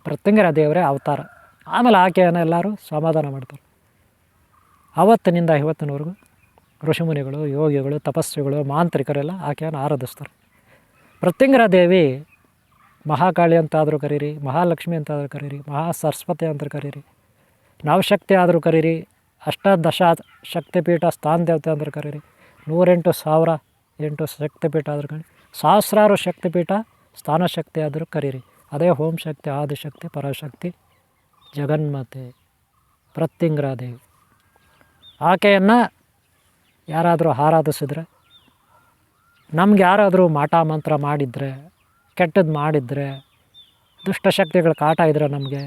ಪ್ರತ್ಯಂಗಿರಾ ದೇವರೇ ಅವತಾರ. ಆಮೇಲೆ ಆಕೆಯನ್ನು ಎಲ್ಲರೂ ಸಮಾಧಾನ ಮಾಡ್ತಾರೆ. ಆವತ್ತಿನಿಂದ ಇವತ್ತಿನವರೆಗೂ ಋಷಿಮುನಿಗಳು, ಯೋಗಿಗಳು, ತಪಸ್ವಿಗಳು, ಮಾಂತ್ರಿಕರೆಲ್ಲ ಆಕೆಯನ್ನು ಆರಾಧಿಸ್ತಾರೆ. ಪ್ರತ್ಯಂಗಿರಾ ದೇವಿ ಮಹಾಕಾಳಿ ಅಂತಾದರೂ ಕರೀರಿ, ಮಹಾಲಕ್ಷ್ಮಿ ಅಂತಾದರೂ ಕರೀರಿ, ಮಹಾ ಸರಸ್ವತಿ ಅಂತ ಕರೀರಿ, ನವಶಕ್ತಿ ಆದರೂ ಕರೀರಿ, ಅಷ್ಟಾದಶ ಶಕ್ತಿಪೀಠ ಸ್ಥಾನ ದೇವತೆ ಅಂದ್ರೆ ಕರೀರಿ, 108,008 ಶಕ್ತಿಪೀಠ ಆದರೂ ಕರೀರಿ, ಸಹಸ್ರಾರು ಶಕ್ತಿಪೀಠ ಸ್ಥಾನ ಶಕ್ತಿ ಆದರೂ ಕರೀರಿ. ಅದೇ ಓಂ ಶಕ್ತಿ, ಆದಿಶಕ್ತಿ, ಪರಾಶಕ್ತಿ, ಜಗನ್ಮಾತೆ ಪ್ರತ್ಯಂಗಿರಾ ದೇವಿ. ಆಕೆಯನ್ನು ಯಾರಾದರೂ ಆರಾಧಿಸಿದ್ರೆ, ನಮ್ಗೆ ಯಾರಾದರೂ ಮಾಟ ಮಂತ್ರ ಮಾಡಿದರೆ, ಕೆಟ್ಟದ್ದು ಮಾಡಿದರೆ, ದುಷ್ಟಶಕ್ತಿಗಳ ಕಾಟ ಇದ್ದರೆ, ನಮಗೆ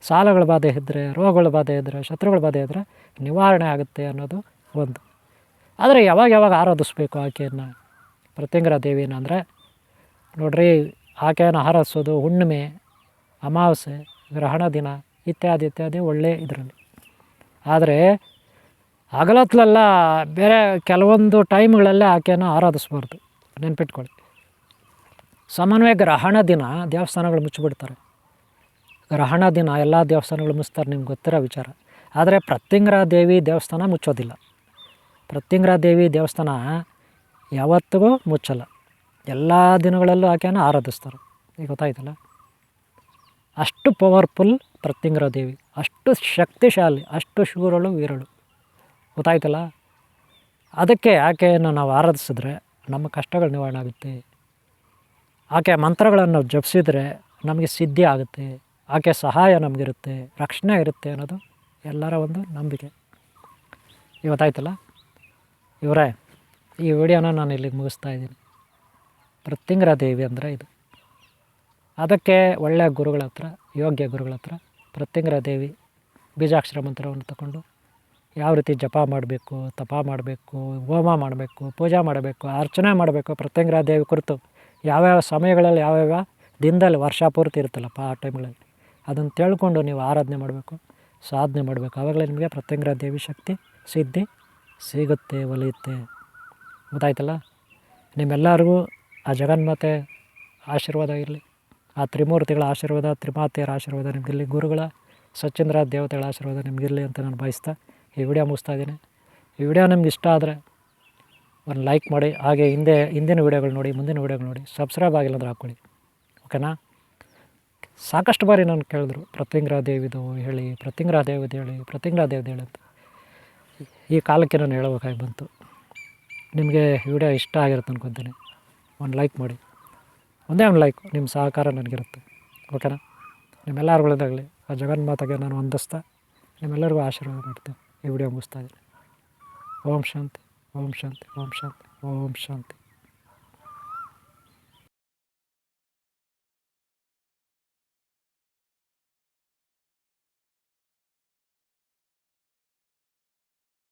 ಸಾಲಗಳ ಬಾಧೆ ಇದ್ದರೆ, ರೋಗಗಳ ಬಾಧೆ ಇದ್ದರೆ, ಶತ್ರುಗಳ ಬಾಧೆ ಇದ್ದರೆ ನಿವಾರಣೆ ಆಗುತ್ತೆ ಅನ್ನೋದು ಒಂದು. ಆದರೆ ಯಾವಾಗ ಆರಾಧಿಸ್ಬೇಕು ಆಕೆಯನ್ನು, ಪ್ರತ್ಯಂಗಿರಾ ದೇವಿನ ಅಂದರೆ ನೋಡ್ರಿ, ಆಕೆಯನ್ನು ಆರಾಧಿಸೋದು ಹುಣ್ಣಿಮೆ, ಅಮಾವಾಸ್ಯೆ, ಗ್ರಹಣ ದಿನ ಇತ್ಯಾದಿ ಒಳ್ಳೆಯ ಇದರಲ್ಲಿ. ಆದರೆ ಹಗಲೊತ್ತಲೆಲ್ಲ ಬೇರೆ ಕೆಲವೊಂದು ಟೈಮ್ಗಳಲ್ಲೇ ಆಕೆಯನ್ನು ಆರಾಧಿಸ್ಬಾರ್ದು, ನೆನ್ಪಿಟ್ಕೊಳ್ಳಿ. ಸಾಮಾನ್ಯವಾಗಿ ಗ್ರಹಣ ದಿನ ದೇವಸ್ಥಾನಗಳು ಮುಚ್ಚಿಬಿಡ್ತಾರೆ. ಗ್ರಹಣ ದಿನ ಎಲ್ಲ ದೇವಸ್ಥಾನಗಳು ಮುಚ್ತಾರೆ, ನಿಮ್ಗೆ ಗೊತ್ತಿರೋ ವಿಚಾರ. ಆದರೆ ಪ್ರತ್ಯಂಗಿರಾ ದೇವಿ ದೇವಸ್ಥಾನ ಮುಚ್ಚೋದಿಲ್ಲ. ಪ್ರತ್ಯಂಗಿರಾ ದೇವಿ ದೇವಸ್ಥಾನ ಯಾವತ್ತಿಗೂ ಮುಚ್ಚಲ್ಲ. ಎಲ್ಲ ದಿನಗಳಲ್ಲೂ ಆಕೆಯನ್ನು ಆರಾಧಿಸ್ತಾರೆ. ಈಗ ಗೊತ್ತಾಯ್ತಲ್ಲ? ಅಷ್ಟು ಪವರ್ಫುಲ್ ಪ್ರತ್ಯಂಗಿರಾ ದೇವಿ, ಅಷ್ಟು ಶಕ್ತಿಶಾಲಿ, ಅಷ್ಟು ಶೂರಳು ವೀರಳು. ಗೊತ್ತಾಯ್ತಲ್ಲ? ಅದಕ್ಕೆ ಆಕೆಯನ್ನು ನಾವು ಆರಾಧಿಸಿದ್ರೆ ನಮ್ಮ ಕಷ್ಟಗಳು ನಿವಾರಣೆ ಆಗುತ್ತೆ. ಆಕೆ ಮಂತ್ರಗಳನ್ನು ಜಪಿಸಿದರೆ ನಮಗೆ ಸಿದ್ಧಿ ಆಗುತ್ತೆ, ಆಕೆ ಸಹಾಯ ನಮಗಿರುತ್ತೆ, ರಕ್ಷಣೆ ಇರುತ್ತೆ ಅನ್ನೋದು ಎಲ್ಲರ ಒಂದು ನಂಬಿಕೆ. ಇವತ್ತಾಯ್ತಲ್ಲ ಇವರೇ, ಈ ವಿಡಿಯೋನ ನಾನು ಇಲ್ಲಿಗೆ ಮುಗಿಸ್ತಾ ಇದ್ದೀನಿ. ಪ್ರತ್ಯಂಗಿರಾ ದೇವಿ ಅಂದರೆ ಇದು. ಅದಕ್ಕೆ ಒಳ್ಳೆಯ ಗುರುಗಳ ಹತ್ರ, ಯೋಗ್ಯ ಗುರುಗಳ ಹತ್ರ ಪ್ರತ್ಯಂಗಿರಾ ದೇವಿ ಬೀಜಾಕ್ಷರ ಮಂತ್ರವನ್ನು ತಗೊಂಡು ಯಾವ ರೀತಿ ಜಪ ಮಾಡಬೇಕು, ತಪ ಮಾಡಬೇಕು, ಹೋಮ ಮಾಡಬೇಕು, ಪೂಜೆ ಮಾಡಬೇಕು, ಅರ್ಚನೆ ಮಾಡಬೇಕು, ಪ್ರತ್ಯಂಗಿರಾ ದೇವಿ ಕುರಿತು ಯಾವ್ಯಾವ ಸಮಯಗಳಲ್ಲಿ ಯಾವ್ಯಾವ ದಿನದಲ್ಲಿ ವರ್ಷ ಪೂರ್ತಿ ಇರುತ್ತಲ್ಲಪ್ಪ ಆ ಟೈಮ್ಗಳಲ್ಲಿ ಅದನ್ನು ತಿಳ್ಕೊಂಡು ನೀವು ಆರಾಧನೆ ಮಾಡಬೇಕು, ಸಾಧನೆ ಮಾಡಬೇಕು. ಆವಾಗಲೇ ನಿಮಗೆ ಪ್ರತ್ಯಂಗಿರಾ ದೇವಿ ಶಕ್ತಿ ಸಿದ್ಧಿ ಸಿಗುತ್ತೆ, ಒಲಿಯುತ್ತೆ. ಗೊತ್ತಾಯ್ತಲ್ಲ? ನಿಮ್ಮೆಲ್ಲರಿಗೂ ಆ ಜಗನ್ಮಾತೆ ಆಶೀರ್ವಾದ ಇರಲಿ, ಆ ತ್ರಿಮೂರ್ತಿಗಳ ಆಶೀರ್ವಾದ, ತ್ರಿಮಾತೆಯರ ಆಶೀರ್ವಾದ ನಿಮಗಿರಲಿ, ಗುರುಗಳ ಸ್ವಚ್ಛಂದ್ರ ದೇವತೆಗಳ ಆಶೀರ್ವಾದ ನಿಮಗಿರಲಿ ಅಂತ ನಾನು ಬಯಸ್ತಾ ಈ ವಿಡಿಯೋ ಮುಗಿಸ್ತಾ ಇದ್ದೀನಿ. ಈ ವಿಡಿಯೋ ನಿಮ್ಗೆ ಇಷ್ಟ ಆದರೆ ಒಂದು ಲೈಕ್ ಮಾಡಿ, ಹಾಗೆ ಹಿಂದಿನ ವಿಡಿಯೋಗಳು ನೋಡಿ, ಮುಂದಿನ ವಿಡಿಯೋಗಳು ನೋಡಿ, ಸಬ್ಸ್ಕ್ರೈಬ್ ಆಗಿಲ್ಲ ಅಂದ್ರೆ ಹಾಕ್ಕೊಳ್ಳಿ. ಓಕೆನಾ? ಸಾಕಷ್ಟು ಬಾರಿ ನಾನು ಕೇಳಿದ್ರು ಪ್ರತ್ಯಂಗಿರಾ ದೇವಿದು ಹೇಳಿ, ಪ್ರತ್ಯಂಗಿರಾ ದೇವಿದು ಹೇಳಿ, ಪ್ರತ್ಯಂಗಿರಾ ದೇವಿದು ಹೇಳಿ ಅಂತ. ಈ ಕಾಲಕ್ಕೆ ನಾನು ಹೇಳಬೇಕಾಗಿ ಬಂತು. ನಿಮಗೆ ವಿಡಿಯೋ ಇಷ್ಟ ಆಗಿರುತ್ತೆ ಅನ್ಕೊತೀನಿ. ಒಂದು ಲೈಕ್ ಮಾಡಿ, ಒಂದೇ ಒಂದು ಲೈಕ್, ನಿಮ್ಮ ಸಹಕಾರ ನನಗಿರುತ್ತೆ. ಓಕೆನಾ? ನಿಮ್ಮೆಲ್ಲರಿಗೊಳ್ಳೇದಾಗಲಿ. ಆ ಜಗನ್ಮಾತೆಗೆ ನಾನು ವಂದಿಸ್ತಾ ನಿಮ್ಮೆಲ್ಲರಿಗೂ ಆಶೀರ್ವಾದ ಮಾಡ್ತೀನಿ. ಈ ವಿಡಿಯೋ ಮುಗಿಸ್ತಾ ಇದ್ದೀನಿ. ಓಂ ಶಾಂತಿ, ಓಂ ಶಾಂತಿ, ಓಂ ಶಾಂತಿ, ಓಂ ಶಾಂತಿ.